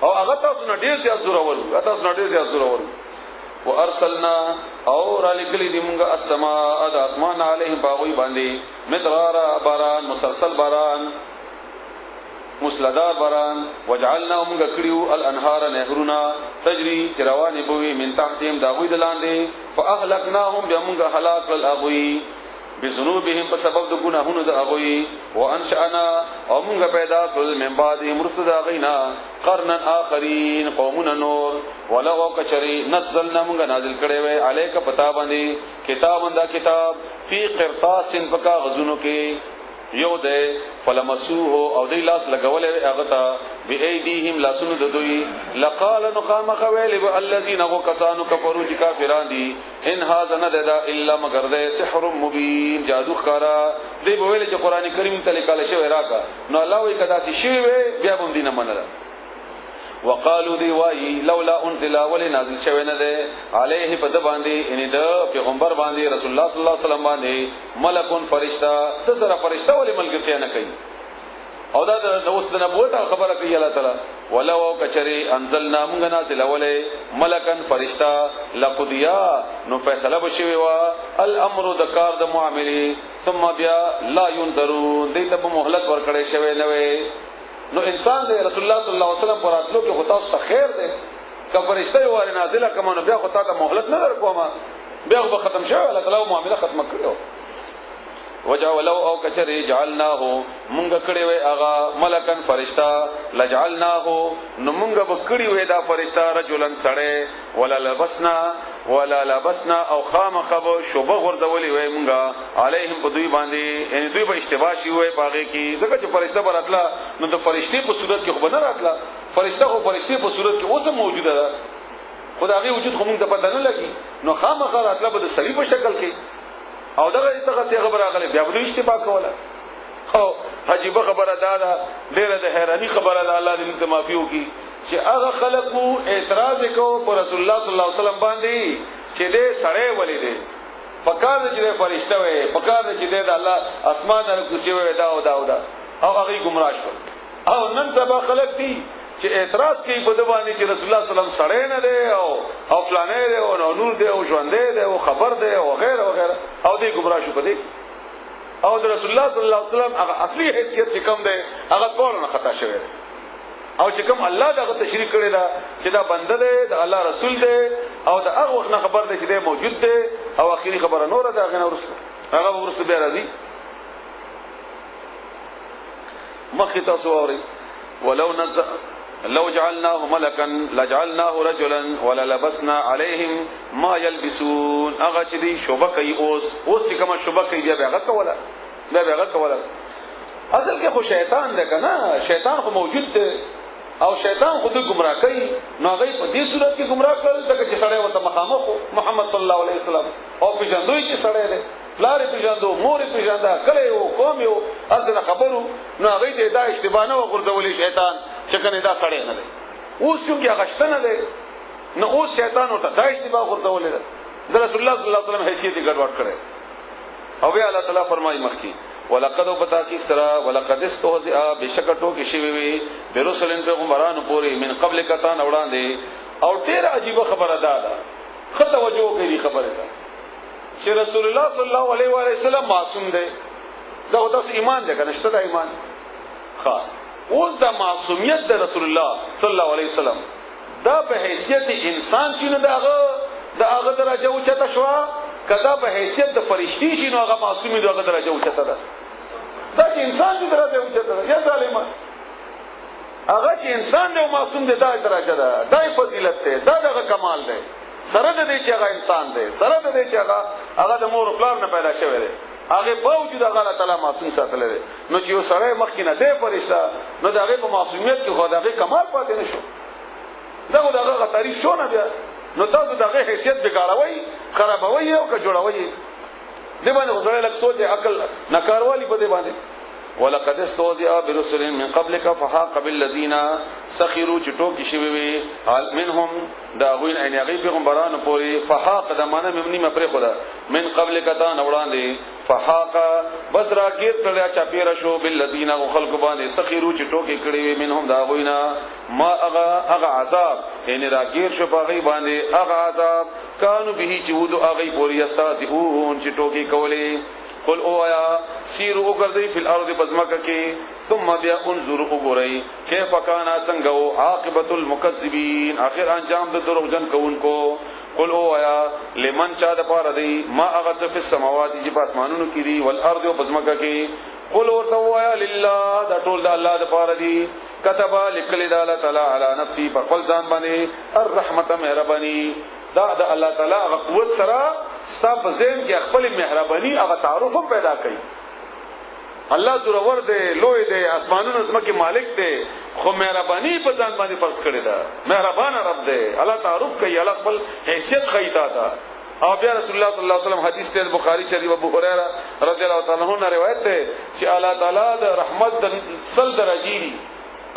او هغه تاسو نه ډیر زیات ضروري تاسو نه ډیر زیات ضروري وارسلنا او را لګلی دی مونږه السماء د اسمان علیهم باغوی باندې مدرارا باران مسلسل باران مسلدار باران وجعلنا مونږه کړیو الانهار نهرنا تجري چروانه بوي من تحتهم داوی دلاندې فاهلكناهم بمونږه هلاك الاغوی بذنوبهم بسبب د ګناهونو د اغوی وانشأنا او موږ پیدا کړل من بعد مرسد اغینا قرنا اخرین قومنا نور ولو کشری نزلنا موږ نازل کړي وای الیک پتا باندې کتاب فی قرطاس پکا غزونو کې یو ده فلمسوه او دی لاس لګولې هغه ته بأيديهم لاسونو د دوی لقال نقام خويل الذين كسانوا كفروا كافرون دي ان هذا نددا الا مگر ده سحر مبين جادو خارا دی ویل چې قران کریم ته لیکل شوی راکا نو الله وی کدا سي شوی بیا هم دینه منله وقالو دی وای لولا انزل ول نازل شوی نه ده عليه پد باندې ان د پیغمبر باندې رسول الله صلی الله علیه وسلم باندې ملکون فرشتہ د سره فرشتہ ول ملګرتیا نه کوي او دا د اوس د نبوت خبره کوي الله تعالی ولو کچری انزلنا موږ نازل ولې ملکن فرشتہ لقضیا نو فیصله بشوي وا الامر د کار د معاملې ثم بیا لا ينظرون دې ته مهلت ورکړې شوی نه وي نو انسان دې رسول الله صلی الله علیه وسلم پر اتلو کې خطا ست خیر دې که فرشتہ یو ور نازله کوم نو بیا خطا ته مهلت نه درکوما بیا به ختم شوی الله تعالی معاملې ختم کړو وجعلوا او کچری جعلناه مونږ کړي وای اغا ملکن فرشتہ لجعلناه نو مونږ بکړي وای دا فرشتہ رجلن سړې ولا لبسنا او خامخب شوبه غردولي وای مونږه علیهم په دوی باندې ان دوی به اشتباه شي وای پاغه کې ځکه چې فرشتہ براتلا نو د فرشتي په صورت کې خو نه راتلا فرشتہ په صورت کې اوسه موجوده ده خدای وجود خو موږ ته پته نه لګي نو خامخا راتله به د سړي په شکل کې او دغه څه خبره غلې بیا به اشتباه کوله او عجیب خبره ده ډېره د حیرانی خبره ده الله دې موږ ته معافي وکړي چې هغه خلکو اعتراض وکاو پر رسول الله صلی الله علیه وسلم باندې چې دې سړی ولې دې پکار دې چې فرشته وې پکار دې چې د الله اسمان نه کوسي وې دا او هغه گمراه شو او نن سبا خلک دي چې اعتراض کوي په دبانې چې رسول الله صلی الله علیه وسلم سړی نه دی او فلانه دی او نور دی او ژوندې دی او خبر دی او غیره وغیره او دې گمراه شو پدې او د رسول الله صلی الله علیه وسلم هغه اصلي حیثیت چې کوم دی هغه ټول نه خطا شوی دی او چې کوم الله دغه تشریح کړی دا چې دا بنده دی د الله رسول دی او د هغه وخت نه خبر دی چې دی موجود دی او اخیری خبره نور ده هغه هغه ورسره بیا راځي مخکې تاسو اورئ لو جعلناه ملكا لجعلناه رجلا وللبسنا عليهم ما يلبسون هغه چې دی شوبه کوي اوس چې کومه شوبه کوي بیا هغه کوله اصل کې خو شیطان دی کنه شیطان خو موجود دی او شیطان خود گمراه کوي نو هغه په دې صورت کې گمراه کړل ځکه چې سړی ورته مخامخ محمد صلی الله علیه وسلم او پیژندوی چې سړی دی پلار پیژندو مور پیژندا کله یو قوم یو اصله خبرو نو هغه ته دا اشتباه نه وګرځولې شیطان چې کنه دا سړی نه دی اوس چې هغه شته نه دی نو اوس شیطان ورته دا اشتباه وګرځولې ده رسول الله صلی الله علیه وسلم حیثیت ګډوډ کړي او بیا الله تعالی فرمایي مخکي ولقد بتاکی سرا ولقد استهزئ بشکټو کې شی وی برسولن پیغمبرانو پوری من قبل کتان وړاندې او ډیر عجیب خبره ده خط توجه کوي خبره ده چې رسول الله صلی الله علیه و سلم معصوم دی دا تاسو ایمان ده کنه شته دا ایمان ښا اوس د معصومیت د رسول الله صلی الله علیه وسلم دا په حیثیت انسان شنو داغه درجه او چته شو کدا په حیثیت د فرشتي شنو هغه معصومی دغه درجه او چته ده دا چې انسان دې درجه او چته ده یا ظالمان هغه چې انسان دی او معصوم دی دا درجه ده دا فضیلت ده دا دغه کمال ده سره د دې چې هغه انسان دی سره د دې چې هغه د مور او پلار نه پیدا شوی دی هغه په وجود هغه تعالی معصوم ساتل دي نو چې یو سره مخکینه دی فرشتہ نو دغه په معصومیت کې خو دغه کمال پاتې نشو دغه تعریف شو نه بیا نو تاسو دغه حیثیت بګاړوي خرابوي او که جوړوي دی باندې غوړې لک سوچ عقل نکاروالي په دی باندې ولقد استهزئ برسل من قبلك فحاق بالذين سخروا چټو کې شوی وي منهم دا غوین ان هغه پیغمبرانو پوری فحاق د معنی مبني مپر خدا من قبلك تا نوړاندې فحاق بس راګیر کړه چا پیر شو بالذين خلق باندې سخروا چټو کې کړي وي منهم دا غوینا ما اغه عذاب ان راګیر شو باغی باندې اغه عذاب کانو به چې ودو اغه پوری استازئون چټو کې کولې قل او آیا سیرو وګرځي فی الارض بزمکه کې ثم بیا انظر وګورئ کیف کان څنګه عاقبت المکذبین اخر انجام د دروغجن کوونکو قل او آیا لمن چا د پاره دی ما اغت فی السماوات چې په اسمانونو کې دی والارض او بزمکه کې قل ورته آیا لله دا ټول د الله د پاره دی كتب لکل د الله تعالی علی نفسی په خپل ځان باندې الرحمت مهربانی دا د الله تعالی قوت سره ستاب زین کې خپل مهرباني هغه تعارف هم پیدا کړي الله زورور دی لوی دی اسمانونو زمکه مالک دی خو مهرباني په ځان باندې فرض کړی دا مهربان رب دی الله تعارف کوي الله خپل حیثیت خیتا دا او بیا رسول الله صلی الله علیه وسلم حدیث ته بخاری شریف ابو هريره رضی الله تعالی عنہ روایت ده چې الله تعالی د رحمت د سل درجی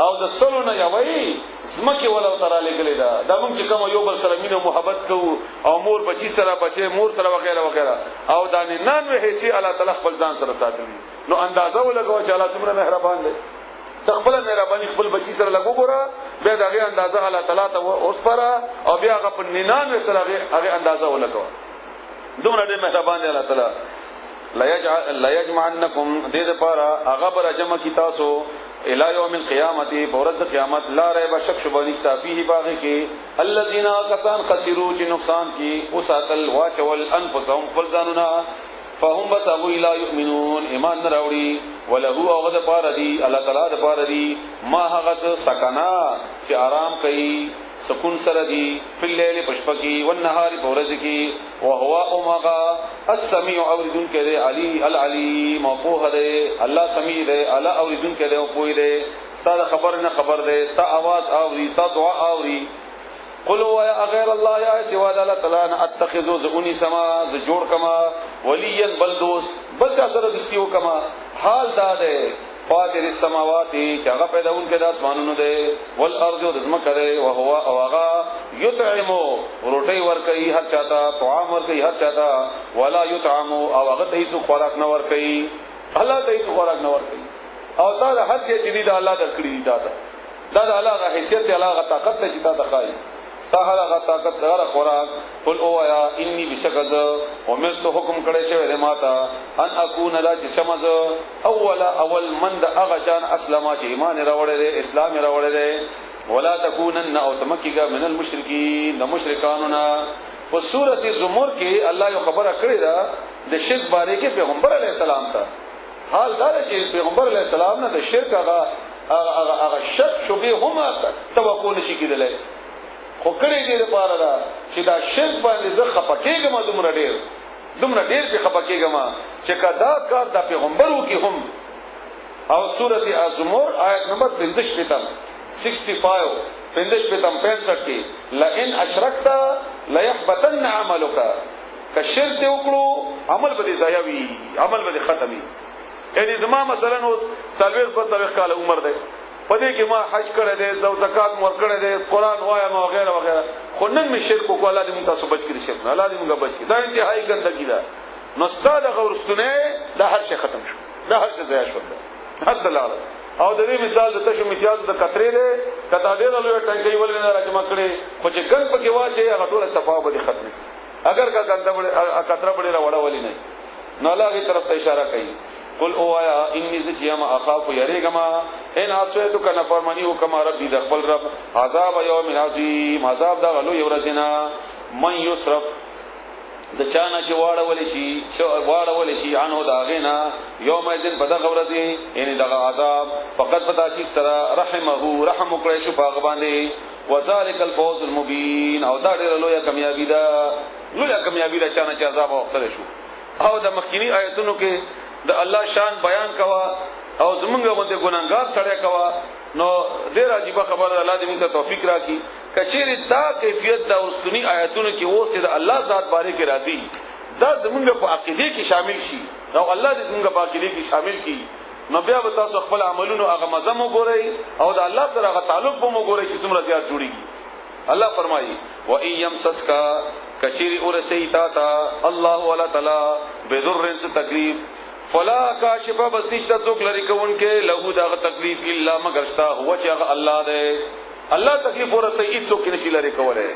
او د سلونه یوي زمکه ولا تعالی لګلې دا د موږ چې کوم یو بل سره مینه محبت کوو او مور بچی سره بچي مور سره وغیرہ وغیرہ او د 99 حصے الله تعالی خپل ځان سره ساتلی نو اندازه ولګو چې الله څومره مهربان دی تخپل مهرباني خپل بچی سره لګو ګوره به دغه اندازه الله تعالی ته اوس پر او بیا غ په 99 سره هغه اندازه ولګو دومره دې مهربان دی الله تعالی لا يجمعنكم دې لپاره هغه بر جمع کی تاسو الى يوم القيامه بورد قیامت لا ريب شک شبه نشتا فيه باغ کې الذين كسان خسروا چې نقصان کی وساتل واچول انفسهم فلذاننا فهم بس ابو لا يؤمنون ایمان نراوړي وله او غد پاردي الله تعالی د پاردي ما هغه سکنا چې آرام کوي سکون سره دي په لیل پشپکی والنهار بورز کی وهو امغا السميع اوریدون کده علی العلیم او په ده الله سمیع ده الله اوریدون کده او په ده ستاسو خبر نه خبر ده ستاسو आवाज اوري ستاسو دعا اوري قل يا غير الله يا سوا الله تعالی اتخذو زونی سما ز جوړ کما ولیا بل دوست بل چا سره دستیو کما حال دا ده فاطر السماوات چاغه پیداون کې د اسمانونو ده والارض او دزمکه ده او هو اواغا یطعمو روټي ور کوي هر چاته طعام ور کوي هر چاته ولا یطعمو اواغه ته هیڅ خوراک نه ور کوي الله ته هیڅ خوراک نه ور کوي او تا هر شی چې دی د الله درکړي دی دا د الله غ حیثیت دی الله غ طاقت ته چې تا تخای استغفر غ طاقت غره خوراک قل او یا انی بشکذ امرت حکم کړی شوی د ماتا ان اكون لا جسمز اول من د اغه جان اسلم چې ایمان راوړی دی اسلام راوړی دی ولا تکونن او تمکیګه من المشرکین د مشرکانو په سورته زمر کې الله یو خبره کړی دا د شرک باره کې پیغمبر علی السلام ته حال دا چې پیغمبر علی السلام نه د شرک هغه شک شوبه هم توقع نشي کېدلای خو کړي دې لپاره دا چې دا شرک باندې زه خپکیږم دومره ډیر په خپکیږم چې کدا کار د پیغمبرو کې هم او سورته الزمر آیت نمبر 65 65 لئن اشرکت ليحبطن عملك کشرک دې وکړو عمل به ضایع وي عمل به ختمي یعنی زما مثلا اوس 40 کال عمر ده پدې کې ما حج کړی دی او زکات مور کړی دی قران وایم او غیره وغیره خو نن می شرک کو الله دې موږ تاسو بچ کړی شرک نه الله دې موږ بچ کړي دا انتهایی ګندګي ده نو ستاد غورستونه دا هر شي ختم شو دا هر شي ضایع شو هر څه لاړ او د دې مثال د تشو امتیاز د کترې له کته ډېر لوی ټنګي ولې نه راځم کړي خو چې ګن پکې واچي هغه ټول صفاو به ختم اگر کا ګنده بڑے کتره بڑے را وړا ولی نه نو الله کی طرف ته اشاره کوي قل او یا انی ذکیما اخاف یریگما ان اسویتو کنا فرمانی کما ربی د خپل رب عذاب یوم عظیم عذاب دا غلو یورزنا من یسرف د چانه چې واړول شي انو دا غینا یوم الدین په دغه ورځ یعنی دغه عذاب فقط پتا کی سره رحمه رحم کړی شو باغ باندې وذالک الفوز المبین او دا ډیره لویه کامیابی ده چانه چې عذاب وختل شو او د مخکینی آیتونو کې د الله شان بیان کوا او زمونږ باندې ګناګار سره کوا نو ډیر عجیب خبره الله دې موږ ته توفیق راکړي کچېری دا کیفیت د اوسنی آیاتونو کې اوس د الله ذات باره کې راځي دا زمونږ په عقیده کې شامل شي او الله دې زمونږ په عقیده کې شامل کړي نو بیا به تاسو خپل عملونو هغه مزم وګورئ او د الله سره هغه تعلق به وګورئ چې څومره زیات جوړیږي الله فرمایي و ایم سسکا کچېری اورسي تا الله ولا تعالی بذرن سے تکلیف فلا کاشفه بس نشته څوک لري کون کې له دا تکلیف الا مگر شتا هو چې الله دې الله تکلیف ورسې هیڅوک نشي لري کوله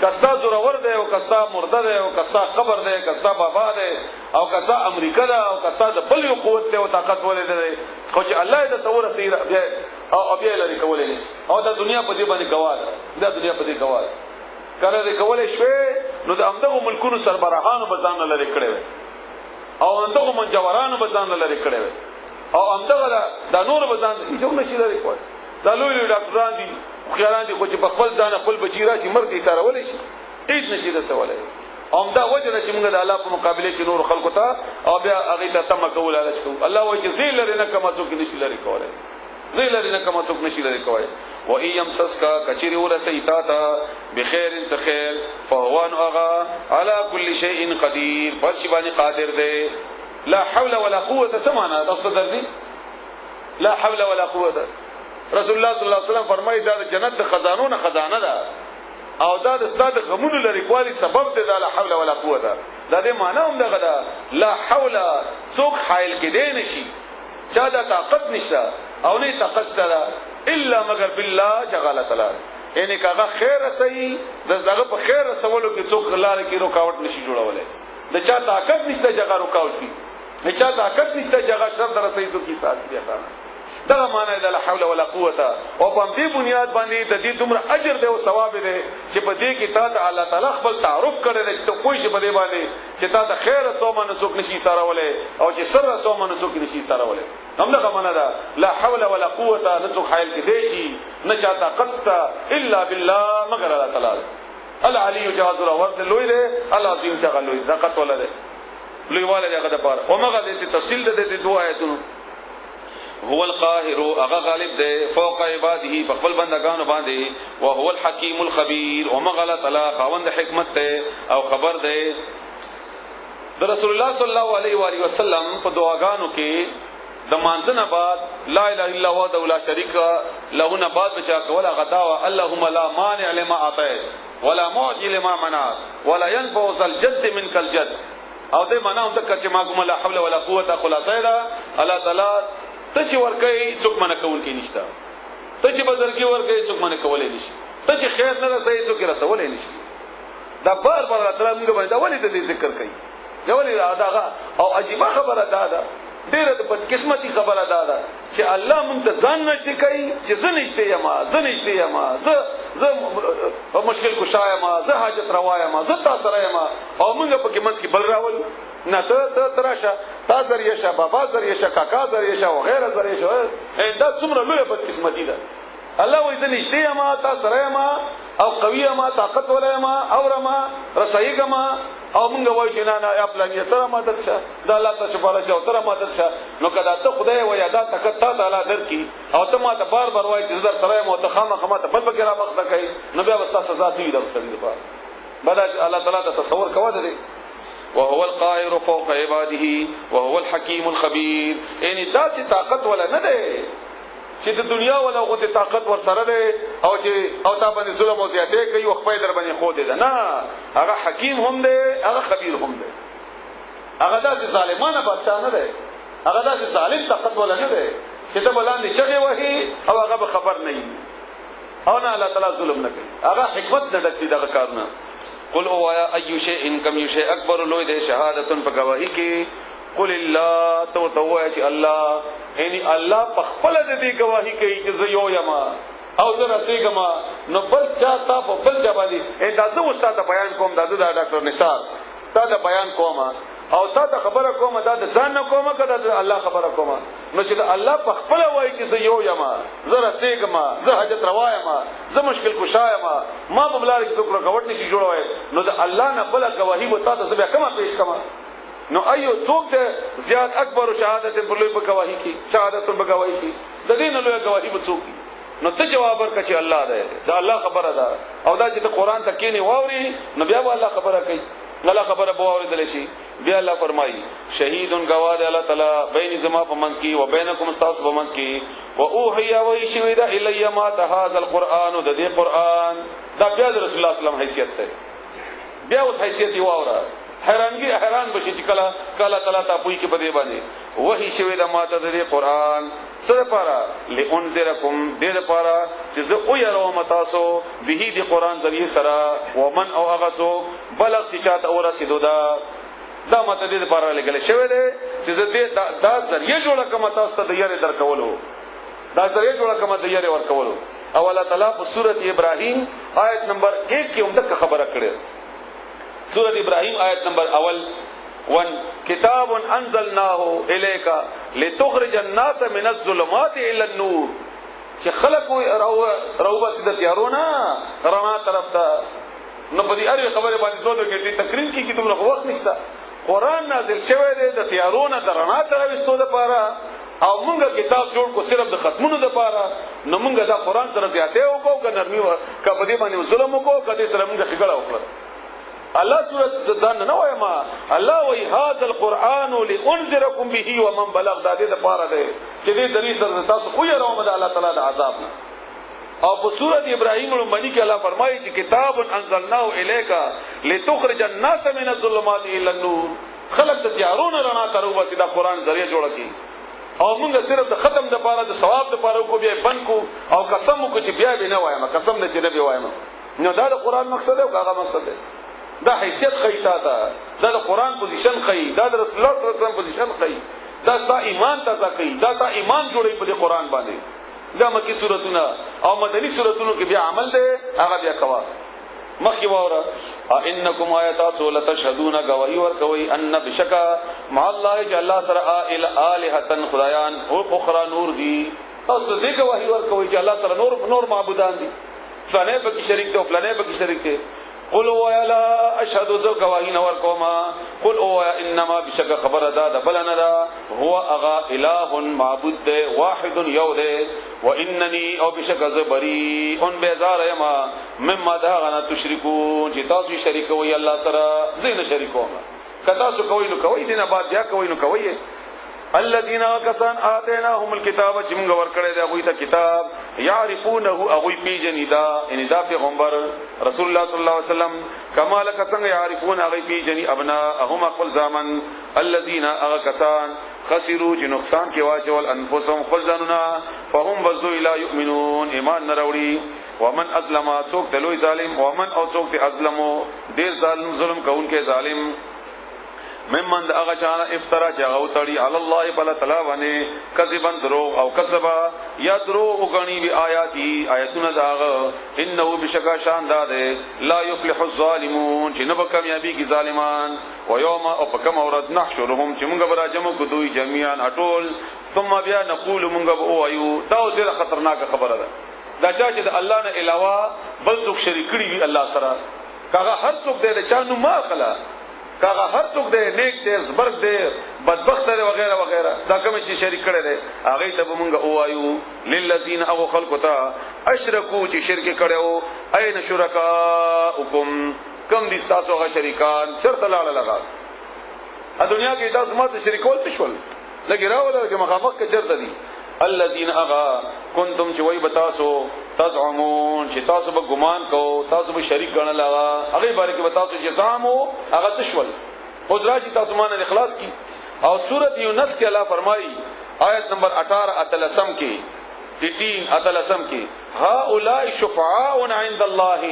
کستا زورور دی او کستا مرده دی او کستا قبر دی کستا بابا دی او کستا امریکا دی او کستا د بل یو قوت دی او طاقت ولې دی خو چې الله دې تورسې او بیا لري کوله نشي او د دنیا په دې باندې گواه ده د دنیا په دې گواه کړه لري کوله شوي نو د امدغه ملکونو سربراهانو بدان لري کړي او اندغه منجورانو بدان لري کړي او اندغه د نور بدان هیڅ نشي لري کوي دا لوی ډاکټران دي خیران دي خو چې په خپل ځان خپل بچی راشي مرګ یې سره ولې شي هیڅ نشي رسولای اومدا وجه چې موږ د الله په مقابله کې نور خلکو ته او بیا هغه ته تم کول علاج کوو الله وایي چې زیل لري نه کما څوک نشي لري کولای زیل لري نه کما څوک نشي لري کولای و ایم سسکا کچری ورسی تا بخیر خیر فهوان اغا على كل شيء قدير پس باندې قادر دی لا حول ولا قوه سمعنا تاسو درځي لا حول ولا قوه رسول الله صلی الله علیه وسلم فرمایي دا د جنت د خزانونو خزانه ده او دا د استاد غمونو لري کوالي سبب دی دا لا حول ولا قوه ده دا دې معنی هم دغه ده لا حول څوک حایل کې دی نشي چا دا طاقت نشته او نه طاقت ستاره الا مگر بالله جل تعالی یعنی کاغه خیر رسي دغه په خیر رسولو کې څوک لار کې رکاوټ نشي جوړولای د چا طاقت نشته جګه رکاوټ کی د چا طاقت نشته جګه شر در رسي څوک کی ساتي دی دا معنی د لا حول ولا قوه او په دې بنیاد باندې د دې دومره اجر دی او ثواب دی چې په دې کې تا الله تعالی خپل تعارف کړی دی چې کوئی شي په دې باندې چې تا د خیر سومن څوک نشي سارولې او چې سر سومن څوک نشي سارولې همدغه معنی ده لا حول ولا قوه نه څوک حایل کې دی شي نه چا طاقت الا بالله مگر الله تعالی العلی جهاد ورد لوی دی العظیم څنګه لوی طاقت ولري لوی والے دغه د پاره او مګه دې تفصیل د دې دوه آیتونو هو القاهر اغا غالب دے فوق عباده بخل بندگانو باندې وهو الحکیم الخبیر ومغلا تعالی خاوند حکمت دے او خبر دے. د رسول الله صلی الله علیه و آله وسلم په دعاګانو کې د مانځنه بعد لا اله الا هو وحده لا شریک له نه بعد بچا کوله غداوا اللهم لا مانع لما اعطيت ولا معطي لما منعت ولا ينفع ذا الجد منك الجد. او دې معنا هم تک چې ما کوم لا حول ولا قوت خلاصه ده الله تعالی ته چې ورکه څوک منه کول کې نشته، ته چې بزرګي ورکه څوک منه کولای نشي، ته چې خیر نه رسې څوک رسولای نشي. دا بار بار تعالی موږ باندې ولې د دې ذکر کوي یولې دا او عجیب خبره ده ډیره د بدقسمتي خبره ده چې الله مونږ ته ځان نشته کوي چې زنشته یما زه مشکل کشای ما زه حاجت روایا ما زه تاسو رایم او موږ په کې مس کې بل راول نه ته تراشه تا ذریعہ شه بابا ذریعہ شه کاکا ذریعہ شه او غیره ذریعہ شه دا څومره لوی بدقسمتي ده. الله وایي زنشته یما تاسو رایم او قوی ما طاقت ولایما اورما رسایګما او موږ وایو چې نه یا پلان تر مدد شه دا الله ته شپاره شه تر مدد شه نو کدا ته خدای وای دا طاقت ته تعالی درکې او ته ما ته بار بار وای چې در سره مو ته خامخما ته بل بګرا وخت کوي نو بیا وستا سزا دی در سره دی بعد الله تعالی ته تصور کوا ده. وهو القاهر فوق عباده وهو الحكيم الخبير. یعنی دا چې طاقت ولا نه ده چې د دنیا ولا غوته طاقت ور سره ده او چې او تا باندې ظلم او زیاته کوي او خپل در باندې خو ده نه هغه حکیم هم ده هغه خبیر هم ده. هغه داسې ظالمانه بادشاہ نه ده، هغه داسې ظالم طاقت ولا نه ده چې ته بلاندې چغه وهي او هغه خبر نه وي او نه الله تعالی ظلم نه کوي. هغه حکمت نه ډکې دغه کارونه. قل او یا ای شیء کم شیء اکبر لوی ده شهادت په گواہی کې قل الله تو چې الله یعنی الله په خپل د دې گواہی کوي چې زه یو یم او زه رسېږم نو بل چا تا په بل چا باندې اندازه استاد بیان کوم دازه د ډاکټر نثار تا دا بیان کوم او تا ته خبره کوم دا د ځان نه کوم کده د الله خبره کوم نو چې الله په خپل وایي چې زه یو یم زه رسېږم زه حاجت روایم زه مشکل کشایم ما په بلار کې څوک رکوټ نشي جوړوي نو د الله نه بل گواہی وتا ته بیا کومه پیش کما نو ایو څوک ده زیات اکبر شهادت په لوی په گواہی کې شهادت په گواہی کې د دین لوی گواہی وڅوک نو ته جواب ورکړه چې الله ده دا الله خبره ده او دا چې د قران ته کینی واوري نو بیا الله خبره کوي الله خبره بو اوریدل شي بیا الله فرمایي شهیدون گواه ده الله تعالی بین زما په منځ کې و بینکم استاس په منځ کې و اوحیا و شهید الی ما هذا القران د دې قران دا بیا د رسول الله صلی الله علیه وسلم حیثیت ده بیا اوس حیثیت یو اوره حیران بشي چې کله تعالی ته پوي کې بده باندې وਹੀ شوی د ماته د قرآن سره پارا لئنذرکم دې پارا چې زه او يرو متاسو به دې قرآن ذریعہ سره ومن او اغسو بلغ چې چاته اور رسیدو دا ماته دې پارا لګل شوی دی چې زه دې دا ذریعہ جوړه کوم تاسو ته د یاره درکولو دا ذریعہ جوړه کوم د یاره ورکولو او الله تعالی په سورۃ ابراهیم آیت نمبر 1 کې هم دغه خبره کړې سورۃ ابراہیم آیت نمبر اول 1 کتاب انزلناه الیک لتخرج الناس من الظلمات الى النور چې خلق روبه سید تیارونه رڼا طرف ته نو په دې اړه خبره باندې دوه کې تقریر کې کومه وخت نشته قران نازل شوی دی د تیارونه د رڼا طرف استو د پاره او مونږه کتاب جوړ کو صرف د ختمونو د پاره نو مونږه دا قران سره زیاته وکړو ک نرمي ک په دې باندې ظلم وکړو کدي سره مونږه خګړه وکړه الله سورۃ زدان نه وایما الله وی هاذا القران لانذرکم به ومن بلغ د دې لپاره دی چې دې دری سره تاسو خو یې راومه د الله تعالی د عذاب نه او په سورۃ ابراهیم لمنی کې الله فرمایي چې کتاب انزلناه الیک لتخرج الناس من الظلمات الى النور خلق د تیارونه رڼا ته وباسي دا قران ذریعہ جوړ کی او موږ صرف د ختم د پاره د ثواب د پاره کو بیا بند کو او قسم کو چې بیا به نه وایم قسم نه چې نه به وایم نو دا د قران مقصد دی او هغه مقصد دی دا حیثیت خیتا دا د قران پوزیشن خی دا د رسول الله صلی الله علیه وسلم پوزیشن خی دا ستا ایمان تازه کوي دا ستا ایمان جوړي په قران باندې دا مکی سورتونه او مدنی سورتونو کې بیا عمل دی هغه بیا کوا مخی واوره انکم آیات سول تشهدون گواہی ور کوي ان بشکا مع الله ج الله سره الہتن خدایان او اخرى نور دی تاسو دې گواہی ور کوي چې الله سره نور معبودان دي فلانه به شریک دی او فلانه به شریک دی قل ولا اشهد ذو گواهین ور کوما قل او انما بشک خبر ادا بلنا دا هو اغا اله معبود واحد یود واننی او بشک زبری ان بیزار یما مما دا غنا تشركون چې تاسو شریک وي الله سره زین شریکوم کتا سو کوي نو کوي دینه بعد بیا کوي نو کوي الذين كسان آتيناهم الكتاب چې موږ ورکړی دی هغه ته کتاب يعرفونه هغه پیجنیدا ان دا پیغمبر رسول الله صلی الله علیه وسلم کما لک څنګه يعرفون هغه پیجنی ابناءهم خپل زامن الذين كسان خسروا چې نقصان کې واچول انفسهم خپل ځانونه فهم بذو الى يؤمنون ایمان نراوړي ومن ازلم څوک دلوي ظالم ومن او څوک ازلمو ډیر ظلم کوونکې ظالم ممن دغه چانه افترا جاو تړي علی الله بل تعالی باندې کذبن دروغ او کذبا یا دروغ غنی بی آیاتی آیتونه داغه انه بشکا شان داده لا یفلح الظالمون چې نه به کامیابی کی ظالمان و یوم او پکم اورد نحشرهم چې موږ به راجمع کو دوی جميعا اټول ثم بیا نقول موږ به وایو دا ډیره خطرناک خبره ده دا چې د الله نه علاوه بل څوک شریک کړي وي الله سره کاغه هر څوک دې چانو ما خلا کاغه هر څوک دې نیک دې زبرګ دې بدبخت دې وغیرہ وغیرہ دا کوم چې شریک کړي دې هغه ته مونږ اوایو للذین او خلقتا اشرکو چې شرک کړو اين شرکاءکم کم دي تاسو هغه شریکان چرته لاړه لگا ا دنیا کې تاسو ما څه شریکول څه شول لګي راول کې مخامخ کې چرته دي الذين اغا کنتم چې وای بتاسو تزعمون چې تاسو به ګمان کو تاسو به شریک غنل هغه باره کې بتاسو جزامو هغه تشول حضرات چې تاسو مان اخلاص کی او سورۃ یونس کې الله فرمایي آیت نمبر 18 اتلسم کې 18 اتلسم کې هؤلاء شفعاء عند الله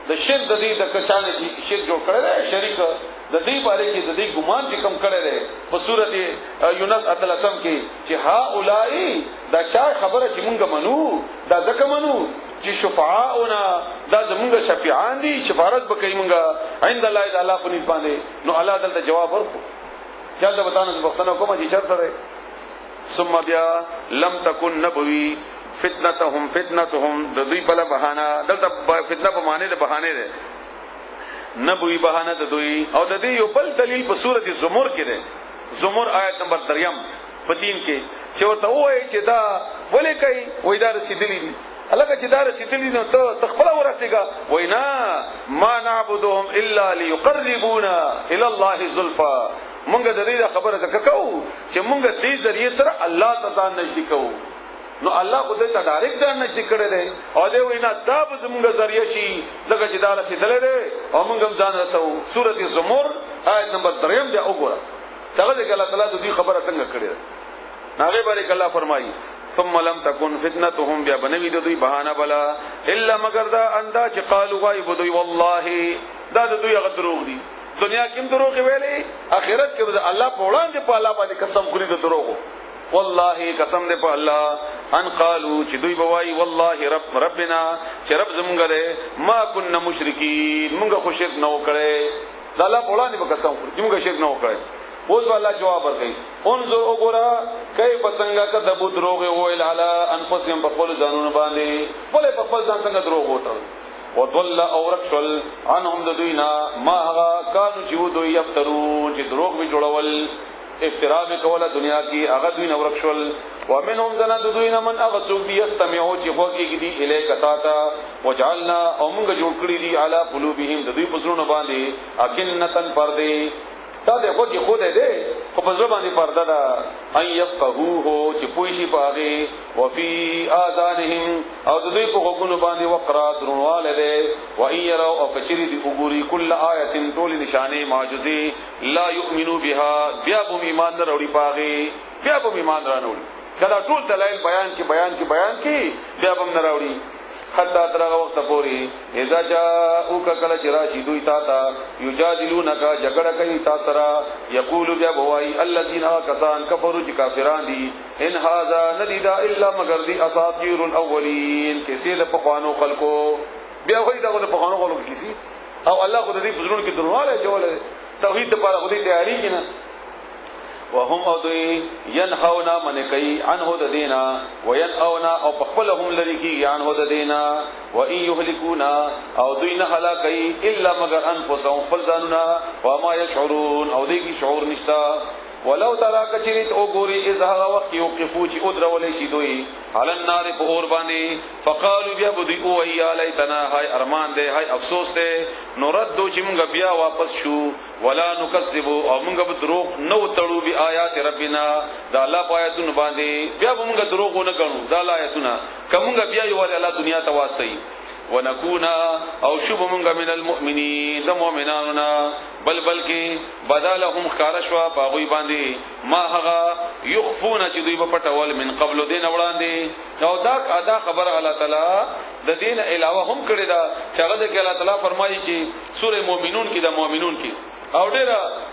د شرک د دې د کچانه چې شرک جوړ کړل شریک د دې باره کې د دې ګمان چې کم کړی دی په سورۃ یونس اتلسم کې چې هؤلاء دا چا خبره چې مونږ منو دا ځکه منو چې شفعاؤنا دا زمونږ شفیعان دي شفاعت وکړي مونږه عند الله تعالی په نسبت باندې نو الله دلته جواب ورکړو چا دا بتانه بختنه کومه چې چرته ده ثم بیا لم تکن نبوی فتنتهم د دوی په بهانه دلته فتنه په معنی د بهانه ده نبوی بهانه د دوی او د دې یو بل دلیل په سورۃ زمر کې ده زمر آیت نمبر 3 په 3 کې چې ورته وایي چې دا ولې کوي وای دا رسیدلی دي الګا چې دا رسیدلی نو ته تخپل ورسېګا وینا ما نعبدهم الا ليقربونا الى الله زلفا مونږ د دې خبره وکړو چې مونږ دې ذریعہ سره الله تعالی نږدې کوو نو الله خدای ته ډایرکټ ځان نشي کړی دی او دی وینا دا به زموږ ذریعہ شي ځکه چې دا رسیدلې دی او موږ هم ځان رسو سورۃ زمر آیت نمبر 3 بیا وګوره څنګه چې الله تعالی دې خبره څنګه کړی ده هغه باندې الله فرمایي ثم لم تكن فتنتهم بیا بنوي دوی بهانه بلا الا مگر دا اندا چې قالوا وای بدوی والله دا دوی هغه دروغ دي دنیا کې دروغ ویلي آخرت کې الله په وړاندې په الله باندې قسم کړی د دروغ والله قسم دې په الله ان قالو چې دوی بوای والله ربنا چې رب زمونږ ده ما كنا مشرکین مونږ خو شرک نه وکړي دا الله په وړاندې په قسم کړی مونږ شرک نه وکړي اوس الله جواب ورکړي انظر وګوره کیف څنګه کذبوا دروغ ویل علی انفسهم په خپل ځانونو باندې په خپل ځان څنګه دروغ وتل وضل اورکشل عنهم ذوینا ما هغه کانوا چې دوی یفترون چې دروغ به جوړول افتراء به کوله دنیا کې هغه دوی نو ورکشل ومنهم زنا دوی من هغه څوک دي استمعوا چې هوږي دي الیک تا وجعلنا او موږ جوړ کړی دي علی قلوبهم د دوی پسونو باندې اکنتن پردې دا د هوږي خود دې خو په ځل باندې پرده ده ان يفقهوه چې پوښي پاغي وفي اذانهم او د دوی په غوګونو باندې وقرا درنواله ده و ان يروا او کچری دي وګوري کل آیه ټول نشانه معجزه لا يؤمنوا بها بیا به ایمان نه وروړي پاغي بیا به ایمان را نه وروړي کدا ټول دلایل بیان کی بیا به نه وروړي حتی ترغه وخت پوری اذا جاءوک کل چراشی دوی تا یجادلونک جګړه کوي تاسو را یقول بیا بوای الذين کسان کفروا چې کافران دي ان هاذا ندیدا الا مگر دی اساطیر الاولین کسی د پخوانو خلقو بیا وای دا د پخوانو خلقو کسی او الله خو دې بزرګونو کې درواله جوړه توحید لپاره خو دې تیاری کینه وهم او دوی ينهونا من کوي عنه د دینا وينأونا او بخلهم لری کی عنه د دینا وان يهلكونا او دوی نه هلاکي الا مگر انفسهم فلذاننا وما يشعرون او دوی کی شعور نشتا ولو ترى کچریت او ګوري اذا وقت يوقفو چې ادر ولې شي دوی على النار په اور باندې فقالوا بیا بدی او یا لیتنا هاي ارمان دے هاي افسوس دے نوردو چې موږ بیا واپس شو ولا نكذب او موږ به دروغ نو تړو بی آیات ربنا دا الله آیاتونه باندې بیا موږ دروغ نه غنو دا آیاتونه کومه بیا یو الله دنیا ته واسطي ونكون او شوب منغا من المؤمنين د مؤمناننا بلکې بدلهم خارشوا باغوي باندې ما هغه يخفون چې دوی په پټول من قبل دین وړاندې او دا ادا خبر الله تعالی د دین علاوه هم کړی دا چې هغه کې الله تعالی فرمایي چې سوره مؤمنون کې د مؤمنون کې او ډیر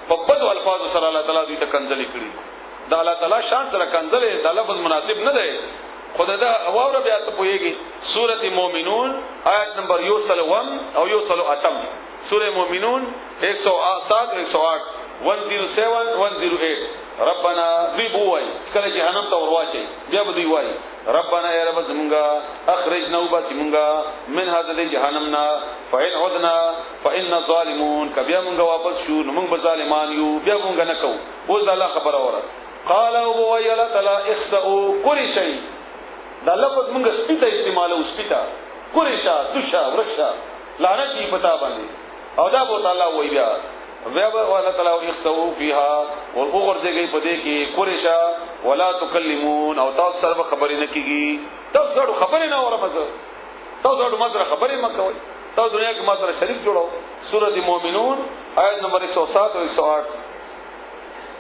په بدو الفاظ سره الله تعالی دوی ته کنځلې کړی دا الله تعالی شان سره کنځلې د لفظ مناسب نه دی خدای دا واوره بیا ته پويږي سوره مومنون آیت نمبر 101 او 108 سوره مومنون 107 108 107 108 ربنا دی بوای کله جهنم ته ورواچي بیا به دی وای ربنا یا رب زمونږه اخرجنا وباسمونږه من هذا جهنمنا فإن عدنا فإن ظالمون کبیا مونږه واپس شو نو مونږ ظالمان یو بیا مونږ نه کوو اوس الله خبر اوره قال ابو ويلا تعالی اخسئوا كل شيء دا لفظ مونږ سپیته استعمالو سپیته قریشا تشا ورشا لعنت دی پتا باندې او دا بو تعالی وای بیا الله تعالی اخسئوا فيها ورغورځي په دې کې قریشا ولا تکلمون او تاسو سره خبرې نه کیږي تاسو سره خبرې نه اورمزه تاسو سره مزره خبرې مکوئ تاسو دنیا کې ما سره شریک جوړو سورۃ المؤمنون آیت نمبر 107 او 108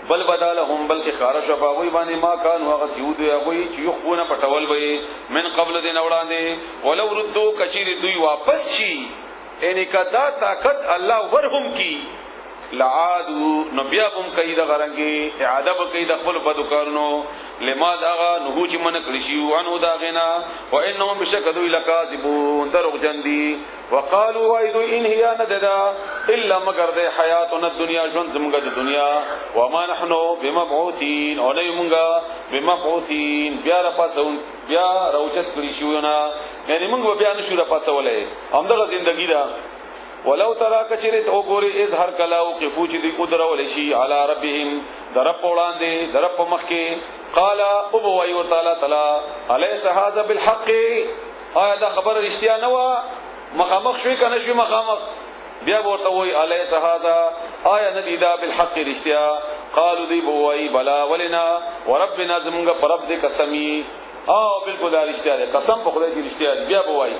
بل بدالهم بلکې خارج باغوي باندې ما کان واغ یود یغوي چې یخونه پټول وي من قبل دین وړاندې ولو ردو کچیر دوی واپس شي ان کدا طاقت الله ورهم کی لعادو نبيهم کید غرنګي اعاده کید خپل بدکارونو لما داغه نهو چې من کړی شي وانو داغنا وانهم بشکدوا لکاذبون دروغ جندي وقالوا ايذ ان هي نددا الا مگر ده حیاتنا الدنيا ژوند زمګه د دنیا وما نحن بمبعوثين او نه موږ بمبعوثين بیا را پاتون بیا روچت کړی شوونه یعنی موږ بیا نشو را پاتولې همدغه ژوندۍ ده ولو ترى کچریت او ګوري از هر کلا او قفو چې دی قدر ول شي علی ربهم درپ وړاندې درپ مخکي قال ابو ويو تعالی الیس هذا بالحق آیا دا خبر رښتیا نه و مخامخ شوي کنه شوي مخامخ بیا ورته وای الیس هذا آیا ندی دا بالحق رښتیا قالوا دی بو وای بلا ولنا وربنا زمونږ پرب دې قسمی او بالکل دا رښتیا قسم په خدای دې رښتیا بیا بو وای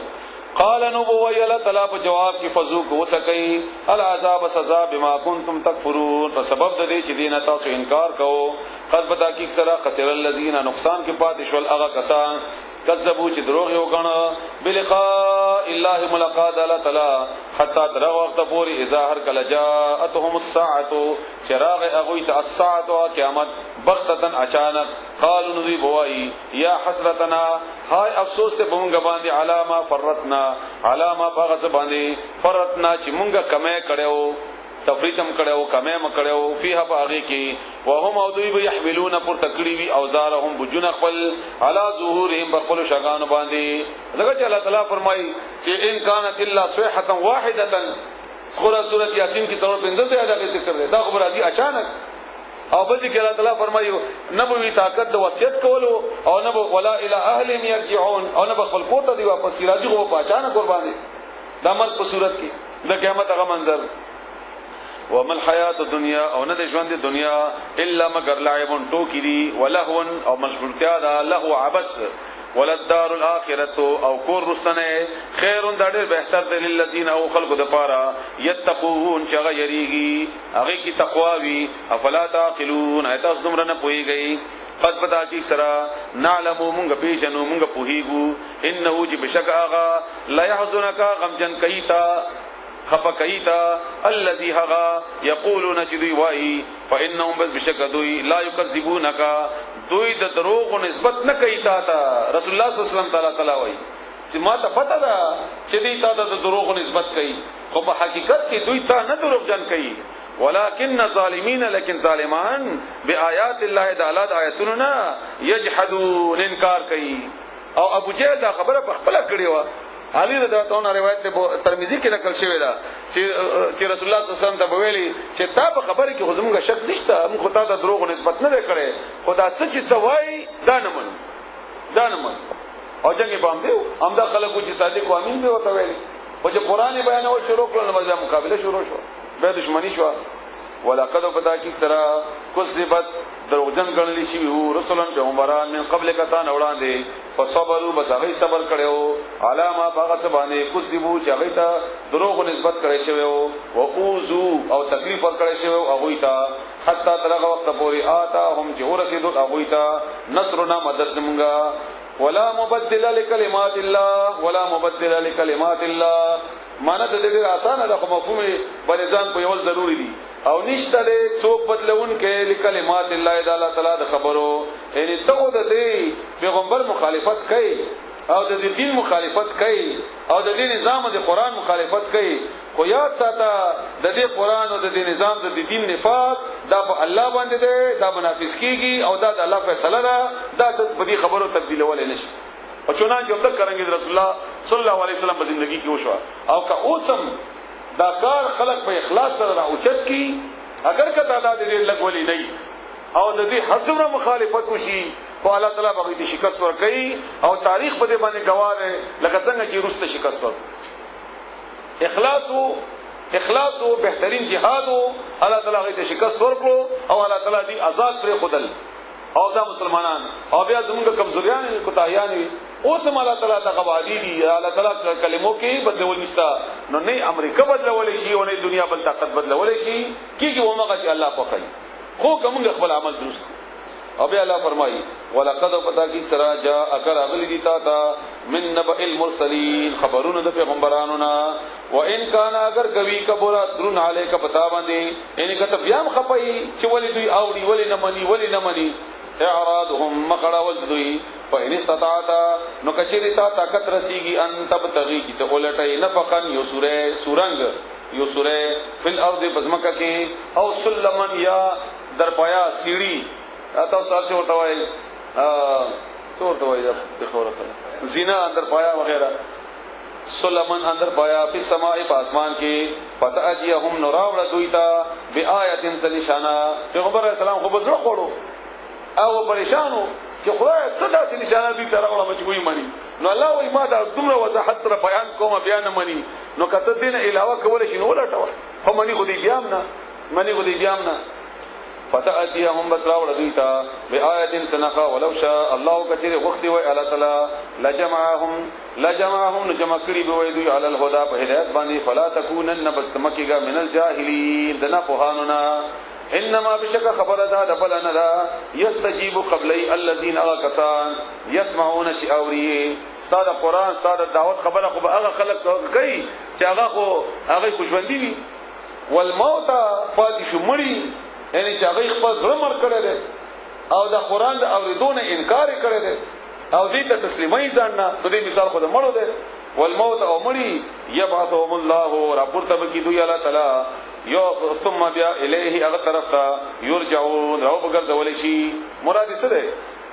قال نبو ویلا تعالی په جواب کې فذوق وسکئ العذاب سزا بما كنتم تکفرون په سبب د دې چې دینه تاسو انکار کوو قد بتا کی سرا خسر الذين نقصان کې پاتې شول هغه کسان کذبوا چې دروغ یو غنه بلقاء الله ملاقات الله تعالی حتا تر وخت پورې اذا هر کله جاءتهم الساعه چراغ اغوی ته الساعه قیامت بغتتن اچانک قالوا نذي بوای یا حسرتنا هاي افسوس ته بونګ باندې علامه فرتنا علامه باغ باندې فرتنا چې مونږه کمه کړو تفریتم کړو کمه مکړو فيها باغی کې وهم او دوی يحملون پر تکلیوی اوزارهم بجن خپل على ظهورهم بقول شغان باندې دغه چې الله تعالی فرمایي چې ان كانت الا صيحه واحده سورۃ یاسین کی طرف بنده زیاده ذکر دی دا خبر راځي اچانک او بل کې الله تعالی فرمایي نبوي طاقت د وصیت کولو او نبو ولا الى اهلهم يرجعون او نبو خپل کوته دی واپس راځي او په اچانک قرباني د مرګ په صورت کې د قیامت هغه منظر ومل حیات الدنیا او نه د ژوند د دنیا الا مگر لعبن ټوکی دی ولهو او مشغولتیا دا لهو عبس وللدار الاخرته او کور رستنه خیر د ډېر بهتر دی للذین او خلق د پاره یتقون چې هغه یریږي هغه کی تقوا وی افلا تعقلون ایت اس دمر نه پويږي قد بدا کی سرا نعلم مونږ پیژنو مونږ پوهیږو انه چې بشک هغه لا يحزنک غمجن کیتا خفا کیتا الذي هغا یقولون چې دوی وایي فانهم بس بشکدوی لا یکذبونک دوی د دروغ نسبت نه کوي تا رسول الله صلی الله علیه وسلم تعالی وایي چې ما ته پته ده چې دوی تا د دروغ نسبت کوي خو په حقیقت کې دوی تا نه دروغ جن کوي ولكن الظالمین لیکن ظالمان بآیات الله تعالی د آیاتونو نه یجحدون انکار کوي. او ابو جهل دا خبره په خپل کړی و. علی رضی الله عنه روایت ته ترمذی کې نقل شوی دا چې رسول الله صلی الله علیه وسلم ته ویلي چې تا په خبره کې خو زموږ شک نشته، موږ خدای ته دروغ نسبت نه کړي، خدا څه چې توای دا نه من او جنگ بام دیو امدا خلکو چې صادق او امین به وته ویلي، او چې قران بیان او شروع کړل نو د مقابله شروع شو، به دښمنی شو. ولقد پتا کی سرا کذبت دروغجن غنلی شي وو رسولان پیغمبران من قبل کتا نوړاندې فصبروا بس هغه صبر کړو علامه باغ سبانه کذبو چې هغه ته دروغ نسبت کړی شوی او اوذو او تکلیف ور کړی شوی او هغه ته حتی ترغه وخت پورې آتا هم چې ورسېدو هغه ته نصرنا مدد زمونږه ولا مبدل لکلمات الله ولا مبدل لکلمات الله. معنی د دې آسان ده خو مفهوم بلځان په یول ضروری دي او نشته دې څوک بدلون کې لکلمات الله تعالی د خبرو. یعنی ته د دې پیغمبر مخالفت کوي او د دې دین مخالفت کوي او د دې نظام د قران مخالفت کوي، خو یاد ساته د دې قران او د دې نظام د دین نفاق دا په الله باندې ده، دا منافس کیږي او دا د الله فیصله ده، دا په دې خبرو تبدیلول نشي. او چنانچه هم څنګه رسول الله صلی الله علیه وسلم په ژوندۍ کې وشو او که اوسم دا کار خلق په اخلاص سره اوچت کی، اگر که تعداد دې لګولې نه او د دې حسبره مخالفت وشي په الله تعالی باندې دې شکست ورکړي او تاریخ په دې باندې گواه ده لکه څنګه چې روسته شکست ورکړ. اخلاص او بهترین جهاد او الله تعالی دې شکست ورکړو او الله تعالی دې آزاد پر خودل او دا مسلمانان او بیا زمونږ کمزوریان کوتاهیان اوس الله تعالی ته غوادي دي، الله تعالی کلمو کې بدلول نشتا، نو نه امریکا بدلول شي او نه دنیا بل طاقت بدلول شي کیږي ومغه چې الله په خي خو کوم خپل عمل درست. او بیا الله فرمایي ولقد پتا کی سرا جا اگر اغلی دي تا من نبأ المرسلین خبرون د پیغمبرانو نا وان کان اگر کوي کبره درن علیک پتا باندې یعنی کته بیا خپي چې ولې دوی اوړي ولې نه مني اعراضهم مقراول دوی فإن استطاعت نو کچری تا طاقت رسیږي ان تبتغي کی ته ولټي نفقن یو سورې فل ارض بزمکه کې او سلمن یا درپایا سیړي تاسو ساتي ورته وای څورته وای د خبره زینا اندر پایا وغیرہ سلمن اندر پایا په سماء په اسمان کې فتاجيهم نوراوړه دویتا بیااتن سنشانا پیغمبر اسلام خو بسره خوړو او پریشانو چې خدای څه داسې نشانه دي تر وړه مچ وای منی نو الله وای ما دا دومره وضاحت سره بیان کوم بیان منی نو کته دین علاوه کول شي نو ولټو هم منی خو دې بیان نه فتأتيهم بسراوړه دویتا بیااتن سنخا ولو شاء الله کچری وختي وای الله تعالی لجمعهم جمع کړي به وای دوی علی الهدى په هدایت باندې فلا تکونن بستمکیگا من الجاهلین دنا پوهانونا انما بشک خبر دا دبلنا دا یستجیب قبلی الذین اغکسان یسمعون شعوری استاد قرآن استاد دعوت خبره خو هغه خلق کوي چې هغه خوشوندی وي والموت فاتش مړی یعنی چې هغه خپل زړه مر کړی دی او دا قرآن د اوریدونه انکار کړی دی او دې ته تسلیمای ځان نه د دې مثال خو د مړو دی والموت او مړی یبعثهم الله راپورته بکی دوی الله تعالی یو ثم بیا الیه هغه طرف ته یرجعون راو بغرضول شي مراد څه ده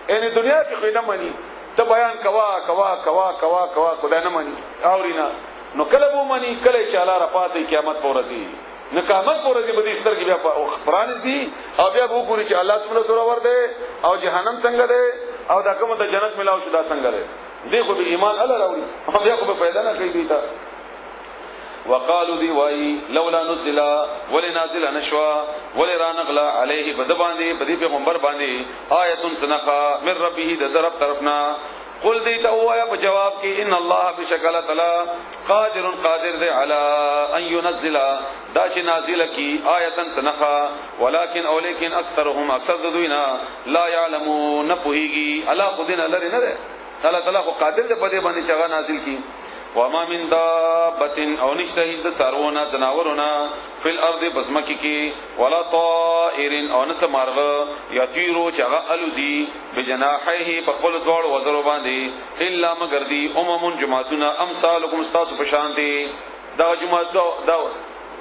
ان دنیا کې خو نه مانی ته بیان کوا خدای نه مانی اورینا نو کله مو مانی کله چې الله را پاتې قیامت پورتی نو قیامت پورتی به دې سترګې بیا قرآن دي او بیا وګوري چې الله سبحانه سره ور ده او جهنم څنګه ده او دا کومه د جنت ملاو شو دا څنګه ده دې خو به ایمان الله راوړي هم بیا خو به پیدا نه کوي دیتا وقالوا دی وای لولا نزل ولنازل نشوا ولرانغلا علیه بدباندی بدی پیغمبر باندې آیت سنخا من ربه د طرف طرفنا قل دی تو یا جواب کی ان الله بشکل تعالی قادر دی علی ان ينزل دا چې نازل کی آیت سنخا ولکن اولیکن اکثرهم اکثر دوینا لا يعلمون نپوهیږي الله خودن لري نه ده الله تعالی خو قادر دی په دې باندې چې هغه نازل کی وما من دابتن او نشتهید سارونا زناورونا فی الارض بزمکی کی ولا طائر او نس مارغ یطیرو چغا الوزی بجناحیه پخپل دوار وزرو باندی الا مگر دی اممون جماعتنا امثالکم استاسو پشانتی دا جماعت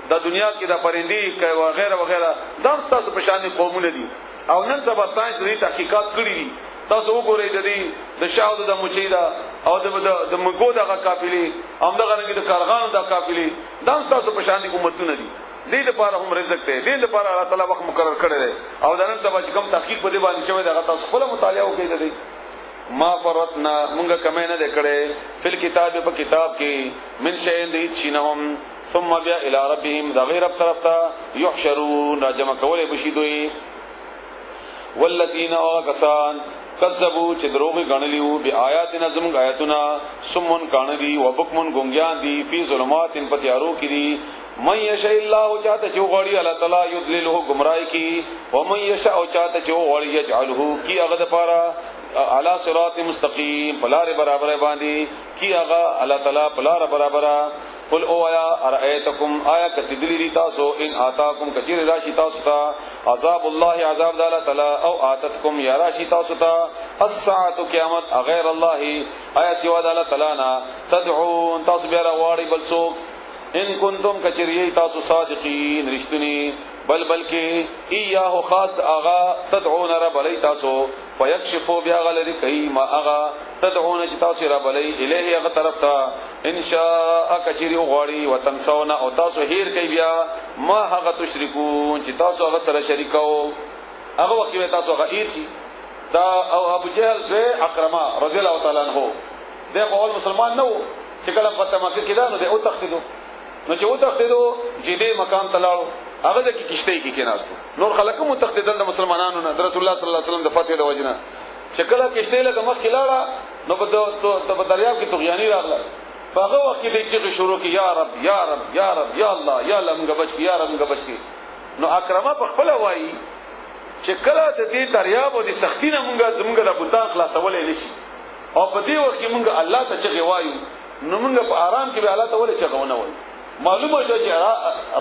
د دنیا کې د پرندې او غیره وغیره دا تاسو په شان قومونه دي او نن سبا ساينس دې تحقیقات کړی دي تاسو وګورئ د دې د شاهد د مچیدا او د مګو دغه قافلې همدغه رنګ د کارغانو د قافلې دا تاسو په شان حکومتونه دي دې لپاره هم رزق دی دې لپاره الله تعالی وخت مقرر کړی دی او د نن سبا چې کوم تحقیق په دې باندې شوی دا تاسو خپل مطالعه وکړئ دې ما فرتنا مونږه کمه نه دکړې فل کتاب په کتاب کې من شین دې شینهم ثم بیا الى ربهم ذا غیر طرف ته يحشرون جمع کولې بشي دوی والذین وکسان کذبوا چې دروغ غنلیو بیا آیاتنا زموږ آیاتنا سمون کاندي وبکمن ګونګیان دي فی ظلمات پتیارو کې دي من یشاء الله چاته چې غوړي الله تعالی یذلله گمراهی کی ومن یشاء چاته چې غوړي یجعله کی هغه د پاره علی صراط مستقیم پلار برابر باندې کی هغه الله تعالی پلار برابر قل او آیا ارایتکم آیا کتدلی دی تاسو ان آتاکم کثیر راشی تاسو ته عذاب الله عذاب الله تعالی او آتتکم یا راشی تاسو ته الساعه قیامت غیر الله آیا سوا الله تعالی نه تدعون تاسو بیا راوړی بل څوک ان کنتم کچریه تاسو صادقین رښتونی بلکې ایاه خاص اغا تدعون رب علی تاسو فیکشفوا بیا غلری کای ما اغا تدعون چې تاسو رب علی الیه هغه طرف ته ان شاء کچری غوړی وتنسون او تاسو هیر کوي بیا ما هغه تشرکون چې تاسو هغه سره شریکاو هغه وخت تاسو هغه ایسی دا او ابو جهل سره اکرمه رضی الله تعالی عنہ دغه اول مسلمان نو چې کله فتح مکه کې دا نو او تختیدو نو چې او تختیدو جدي مقام تلاړو هغه د کشته کې کېناستو نور خلک مو تختیدل د مسلمانانو نه رسول الله صلی الله علیه وسلم د فتح د وجنه شکل کشته لکه مخ کلاړه نو په دریاب کې طغیانی راغله هغه وخت دې چې شروع کی یا رب یا رب یا رب یا الله یا لمغه بچ کی یا رب بچ کی نو اکرمه په خپل وایي چې کله د دې دریاب او د سختینه مونږه زمونږه د بوتان خلاصولې نشي او په دې وخت کې مونږه الله ته چې وایو نو مونږه په آرام کې به الله ته ولې چغونه وایو معلومه جو چې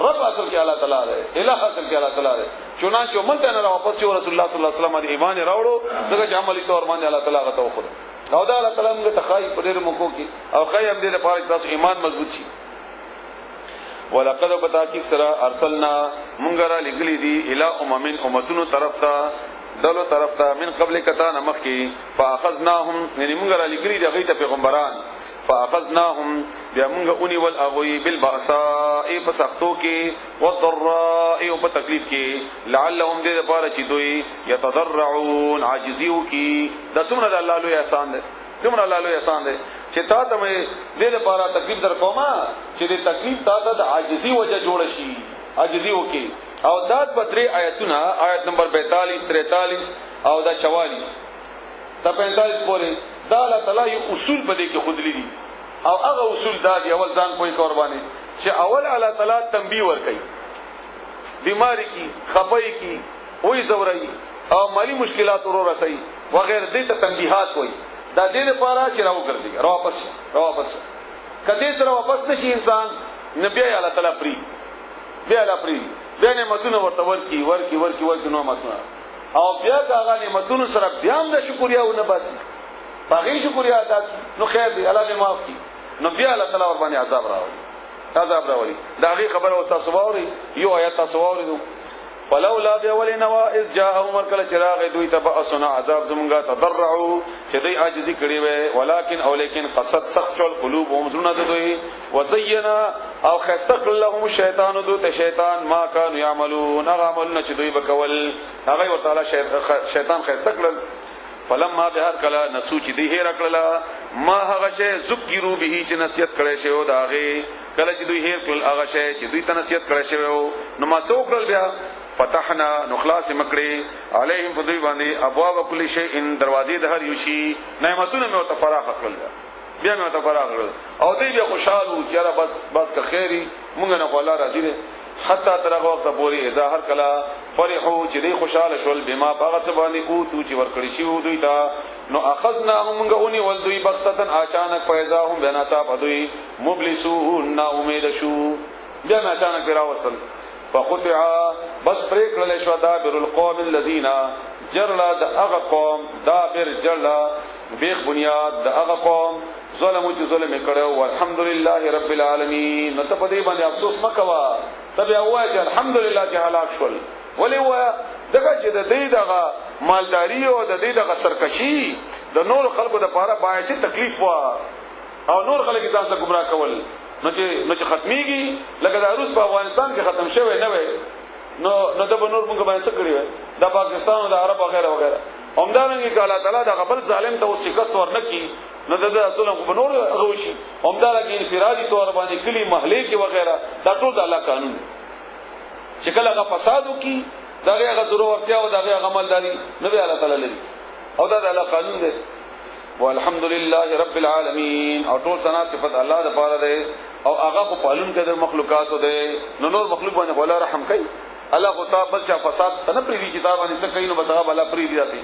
رب اصل کې الله تعالی دی الہ اصل کې الله تعالی دی چنانچه مونږ ته نه واپس شو رسول الله صلی الله علیه وسلم د ایمان راوړو دغه عملی تور باندې الله تعالی غته وخت او دا الله تعالی موږ ته خای په ډېر موکو کې او خای هم دې لپاره تاسو ایمان مضبوط شي ولقد بتاکی سرا ارسلنا مونږ را لګلی دي الى امتونو طرف ته دلو طرف ته من قبل کتا نمخ کی فاخذناهم یعنی مونږ را لګلی دي غیته پیغمبران فاخذناهم بیا مونږ اونې ول اغوی بالباساء پسختو کې والضراء او په تکلیف کې لعلهم دې لپاره چې دوی يتضرعون عاجزیو کې د څومره د الله لوی احسان ده څومره الله لوی احسان ده چې تا ته دې لپاره تکلیف در کومه چې دې تکلیف تا ته د عاجزی وجه جوړ شي عاجزیو کې او دات بدري آیتونه آیت نمبر 42 43 او دا 44 تا 45 پورې دا الله تعالی یو اصول په دې کې خودلی دي او هغه اصول دا دی اول ځان کوئی قرباني چې اول الله تعالی تنبیه ور کوي بیماری کی خپای کی وې زورای او مالی مشکلات ورو رسي وغیرہ دې ته تنبیهات کوي دا دې لپاره چې راو ګرځي واپس کدی سره واپس نشي انسان نبی الله تعالی پری بیا الله پری بیا نعمتونه ورته ورکی نو متونه او بیا هغه نعمتونو سره بیا هم د شکریا ونه باسي باغی شکریا ادا نو خیر دی الله دې معاف کړي نو بیا الله تعالی ور باندې عذاب راوړي دا غي خبره واست سووري یو آیات سووري فلولا باولنا اذ جاءهم مرکل چراغ دوی تبعثنا عذاب زمونږه تضرعوا چې دوی عاجزي کړي وي ولکن قصد سخت شول قلوبهم زړه دوی وزینا او خستق لهم الشیطان دوی شیطان ما كانوا يعملون عملنا چې دوی وکول هغه ورته الله شیطان خستق لل فلما بهر کلا نسو چې دی هیر کړلا ما هغه شی ذکرو به چې نصیحت کړي شه او داغه کله چې دوی هیر کړل هغه شی چې دوی ته نصیحت کړي شه نو ما څو کړل بیا فتحنا نخلاص مکړي علیهم فدوی باندې ابواب کل شیء دروازې د هر یو شی نعمتونه مې وتفراخ کړل بیا مې وتفراخ کړل او دوی بیا خوشاله چې را بس که خیری مونږ نه الله راضي دي حتی ترغه وخت پورې ظاهر کلا فرحو چې دوی خوشاله شول بما باغ سبانی او تو چې ورکړی شی دوی ته نو اخذناهم غونی ول دوی بختتن اچانک فیضاهم بنا صاحب دوی مبلسون نا امید شو بیا ما اچانک راوصل فقطع بس پریک لل شو دابر القوم الذين جرلا د هغه قوم دابر جرلا بیخ بنیاد د هغه قوم ظلم چې ظلم کړو والحمدلله رب العالمین نو ته په دې باندې افسوس مکوا تبه وای چې الحمدلله چې هلاک شول ولی وای دغه چې د دې دغه مالداری او د دې دغه سرکشي د نور خلکو د پاره باعث تکلیف وا او نور خلک ځان ته گمراه کول نو چې ختميږي لکه د روس په افغانستان کې ختم شوی نه وي نو د نور موږ باندې څه کړی وي د پاکستان او د عرب وغیرہ وغیرہ همدارنګه چې الله تعالی د غبل ظالم ته شکست ورنکي نو د اصل په نور غوشي همدارنګه انفرادي تور باندې کلی محلي کې وغیرہ دا ټول د الله قانون دی چې کله هغه فساد وکي دغه هغه ضرورت او دغه عملداري نه به الله تعالی لري او دا د الله قانون دی والحمد لله رب العالمین او ټول ثنا صفات الله د پاره ده او هغه په پالون کې د مخلوقات ده نور مخلوق باندې ولا رحم کوي الله کو تا بل چا فساد نه پریدي کتاب باندې څه کوي نو بس هغه الله پریدي راسي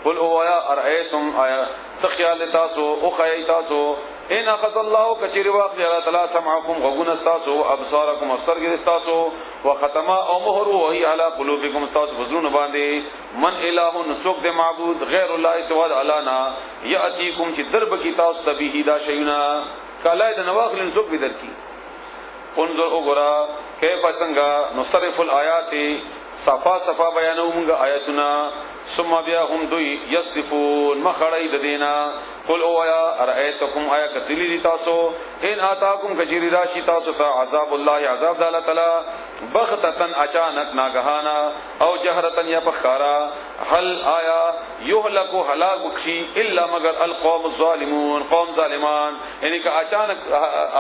قل او یا ارایتم آیا څه خیال تاسو او خی تاسو ان اخذ الله کچری واقع الله تعالی سمعکم غوګون استاسو ابصارکم استرګ استاسو وختم او مهر وهي علی قلوبکم استاسو بزرون باندې من الہ نسوک د معبود غیر الله سوا د الله نا یاتیکم چې درب کی تاسو تبیه دا شینا کله د نواخل نسوک به درکی انظر وګرا کیف څنګه نصرف الآیات صفا صفا بیانوم آیاتنا ثم بیا هم دوی یصفون مخړی د دینا قل او یا ارایتکم آیا کتلی دی تاسو ان آتاکم کجری راشی تاسو ته عذاب الله عذاب الله تعالی بغتتن اچانک ناگهانا او جهرتن یا بخارا هل آیا یهلک هلاک بخشی الا مگر القوم الظالمون قوم ظالمان یعنی که اچانک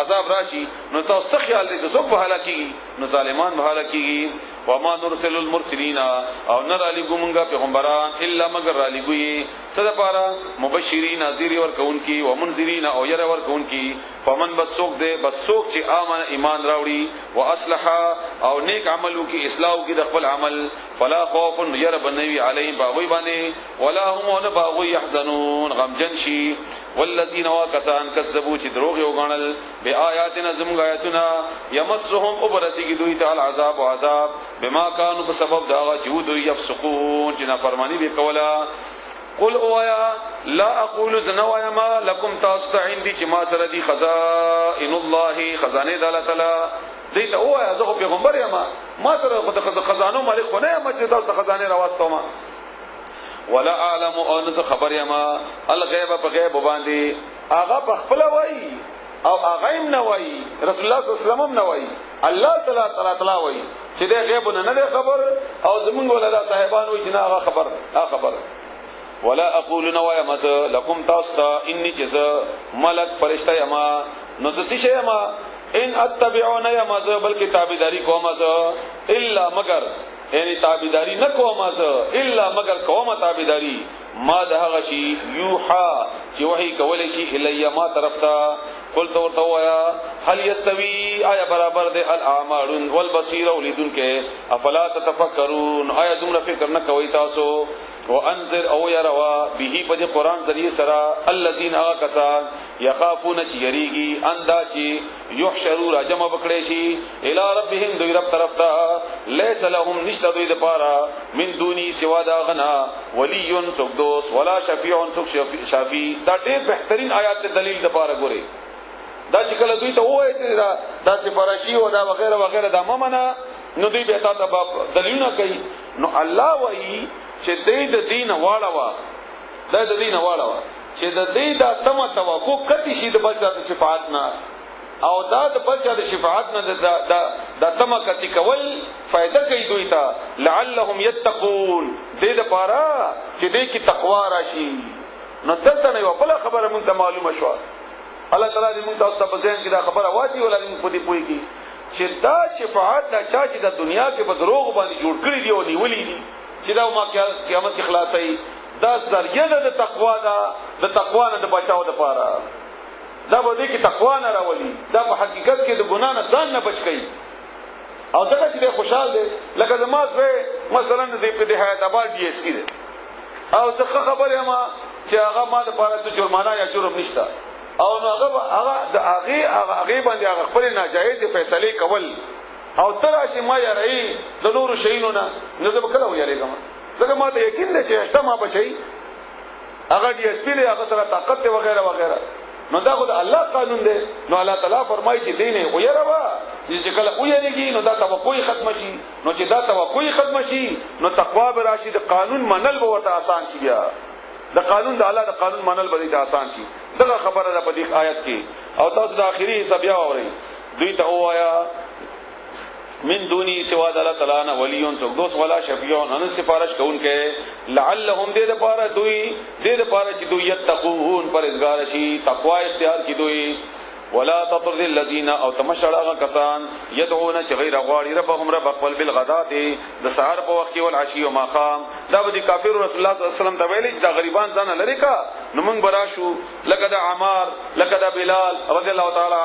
عذاب راشی نو تاسو خیال دې څوک به هلاکی نو ظالمان به هلاکی وما نرسل المرسلین او نر علی ګمنګا پیغمبران الا مگر علی ګوی صد پارا مبشرین نذیر ور کون کی و منذرین او ير ور کون کی فمن بسوک دے بسوک چې امن ایمان راوړي واصلح او نیک عملو کی اصلاح کی د خپل عمل فلا خوف ير بنوي علیهم باغوی باندې ولا هم باغوی يحزنون غمجن شي والذین واکسان کذبوا چې دروغ یو غنل بیااتنا زمغ آیاتنا یمسهم ابرسی کی دوی تعالی عذاب او عذاب بما كانوا بسبب داغه چې دوی يفسقون چې نافرمانی به کولا قل اویا لا اقول زنوایا ما لكم تستعندي چې ما سره دي خزائن الله خزانه د الله تعالی دې ته اویا زه پیغمبر یم ما سره خود خزانو مالک خو نه یم چې تاسو خزانه راوستم ولا اعلم ان خبر یم الغیب په غیب باندې هغه په خپل وای او هغه هم نه وای رسول الله صلی الله علیه وسلم نه وای الله تعالی وای چې د غیب نه خبر او زمونږ ولدا صاحبان وای چې نه هغه خبر ولا اقول نوایا مز لكم تاستا انی جز ملک فرشتہ یما نزتی شیما ان اتبعون یما ز بلکہ تابعداری کوم ز الا مگر یعنی تابعداری نہ کوم ز الا مگر کوم تابعداری ما دهغه شی یوحا چې وحی کول شي الی ما طرف تا قلت ورتوایا هل یستوی آیا برابر ده الاعمال والبصیر ولیدن کې افلا تتفکرون آیا دومره فکر نه کوي تاسو وانذر او يروا به په قرآن ذریعہ سره الذين اغكسان يخافون يريغي اندا چی يحشروا جمع بکړي شي الى ربهم دوی رب طرف ته ليس لهم نشته دوی د پاره من دوني سوا دا غنا ولي تقدس ولا شفيع شافي دا ډېر بهترین آیات دلیل د پاره ګوري دا شکل دوی ته وایي چې دا سپارشي او دا وغیرہ وغیرہ دا ممنه نو دوی به تاسو دلیلونه کوي نو الله وایي چې د دین واړه د دین واړه چې د دې د تمه توقع کټی شي د بچا د شفاعت نه او دا د بچا د شفاعت نه د تمه کټی کول فائدہ کوي دوی ته لعلهم يتقون دې د پاره چې دې کی تقوا راشي نو دلته نه یو بل خبره مونږ ته معلومه شو الله تعالی دې مونږ تاسو ته ځین کې دا خبره واچي ولې په دې پوي کې چې دا شفاعت د چا چې د دنیا کې په دروغ باندې جوړ کړی دی او نیولې دي چې دا ما قیامت کې خلاصي دا ذریعہ د تقوا د تقوا نه د بچاو د پاره دا به دې کې تقوا نه راولي دا په حقیقت کې د ګنا نه ځان نه بچ کی او دا چې خوشحال دي لکه زما سره مثلا د حیات آباد ډي اس کې دي او څه خبره ما چې هغه ما د پاره څه جرمانه یا جرم نشته او نو هغه د هغه باندې هغه خپل ناجایز فیصله کول او تراشی ما یری د نور شینو نه نظم کله ویریګم زګه ما ته یقین ده چې اشته ما بچي هغه دې سپیله هغه سره طاقت وغیرہ وغیرہ نو دا خو د الله قانون دی نو الله تعالی فرمایي چې دینه ویروا چې کله ویریږي نو دا توقع ختم شي، نو چې دا توقع ختم شي نو تقوا به راشي، د قانون منل به ورته آسان شي، بیا د قانون د الله د قانون منل به ته آسان شي. دغه خبره ده په دې آیت کې. او تاسو د اخیری حصہ بیا اورئ، دوی ته وایا من دونی سوا د الله تعالی نه ولیون څوک دوست ولا شفیعون ان سفارش کوونکې لعلهم دې د پاره دوی دې د پاره چې دوی یتقون پرهیزګار شي، تقوا اختیار کی دوی. ولا تطرد الذين او تمشړه کسان يدعون چې غیر غواړي ربهم رب خپل بالغدات د سحر په وخت کې ول عشي او ماخام. دا به د کافر رسول الله صلی الله علیه وسلم ته ویلي چې دا غریبان ځان لري کا نو موږ براشو لکه د عمار لکه د بلال رضی الله تعالی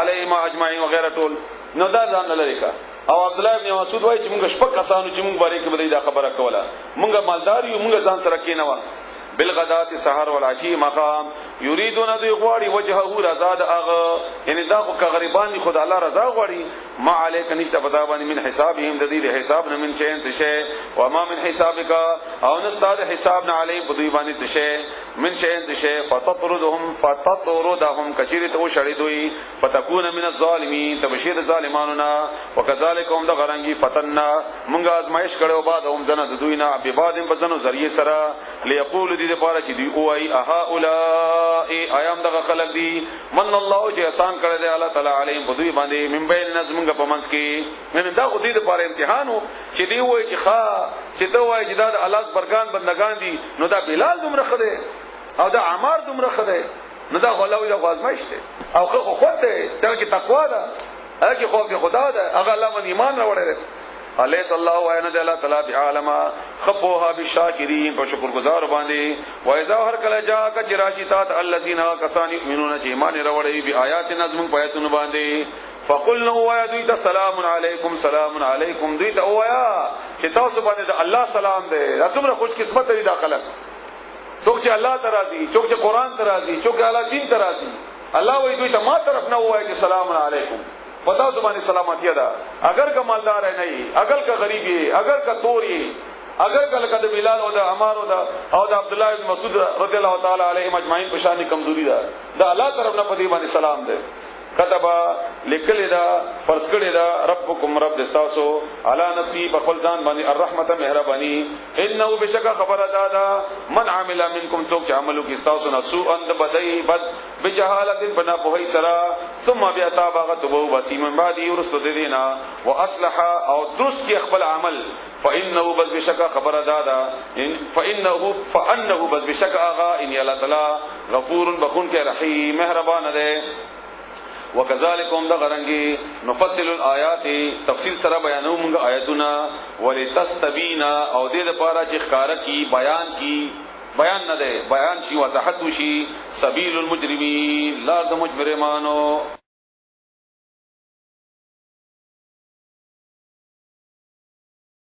علیهم اجمعین وغیرہ ټول نو دا ځان لري کا. او عبد الله ابن مسعود وایي چې موږ شپږ کسانو چې موږ باندې کې بده دا خبره کوله، موږ مالدار یو، موږ ځان سره کې نه و بالغدات سحر والعشي مقام یریدون ذی غواړي وجهه رضا د اغه، یعنی دا خو غریبان خود الله رضا غواړي. ما علیک نشته پتا باندې من حسابهم د دې حساب نه من شین تشه و ما من حسابک او نستاد حساب نه علی په دوی باندې تشه من شین تشه فتطردهم کچری ته شړې دوی فتكون من الظالمین تبشیر ظالماننا وکذالک هم د غرنګي فتننا مونږه ازمایش کړو بعد هم زنه د دوی نه به بعد په ځنو ذریعہ سره ليقول دې لپاره چې دی او ای اها اولای ایام دغه خلق دی من الله چې احسان کړی دی الله تعالی علیهم په دوی باندې من بین نظمږه په منځ کې نن دا خو دې لپاره امتحانو چې دی وای چې ښا چې ته وای چې دا د الله برګان بندگان دي نو دا بلال دومره خده او دا عمار دومره خده نو دا غلاوی دا غازمایش دی او خو خود دی ته کې تقوا ده هغه خوف خدا ده هغه الله باندې ایمان راوړی الیس الله واینا د الله تعالی بعالم خبوها بالشاکرین په شکر گزار باندې وایذا هر کله جا ک چراشیات الذین کسان یؤمنون چې ایمان راوړي بی آیات نظم پیاتون باندې فقلنا ویا دوی ته سلام علیکم سلام علیکم دوی ته ویا چې تاسو باندې د الله سلام دی. دا څومره خوش قسمت دی دا خلک، څوک چې الله ترازی، څوک چې قران ترازی، څوک چې الله دین ترازی. الله وی دوی ته ما طرف نه وای چې سلام علیکم پتا زبانی سلامتی ادا اگر کا مالدار ہے نہیں اگر کا غریب ہے اگر کا تور ہے اگر کا لقد بلال او دا عمار او دا عبداللہ ابن مسعود رضی اللہ تعالی علیہم اجمعین پشان کمزوری دا اللہ طرف نہ پدی باندې سلام دے كتبا لکل دا فرض کړی دا ربکم رب دستاسو علی نفسی بخل ځان باندې الرحمت مهربانی انه بشک خبر دادا من عمل منکم څوک چې عملو کې استاسو نسو اند بدای بد بجهالت بنا په سرا ثم بیا تابغتو وسیم بعد یرست دینا واصلح او درست کی خپل عمل فانه بد بشک خبر دادا فانه بد بشک اغا ان الله تعالی غفور بخون کې رحیم مهربان ده. وکذالک هم دغرنګي نفصل الآیات تفصیل سره بیانو موږ آیاتونه ولتستبینا او دې لپاره چې ښکارا کی بیان نه ده بیان شي وضاحت شي سبیل المجرمین لار د مجرمانو.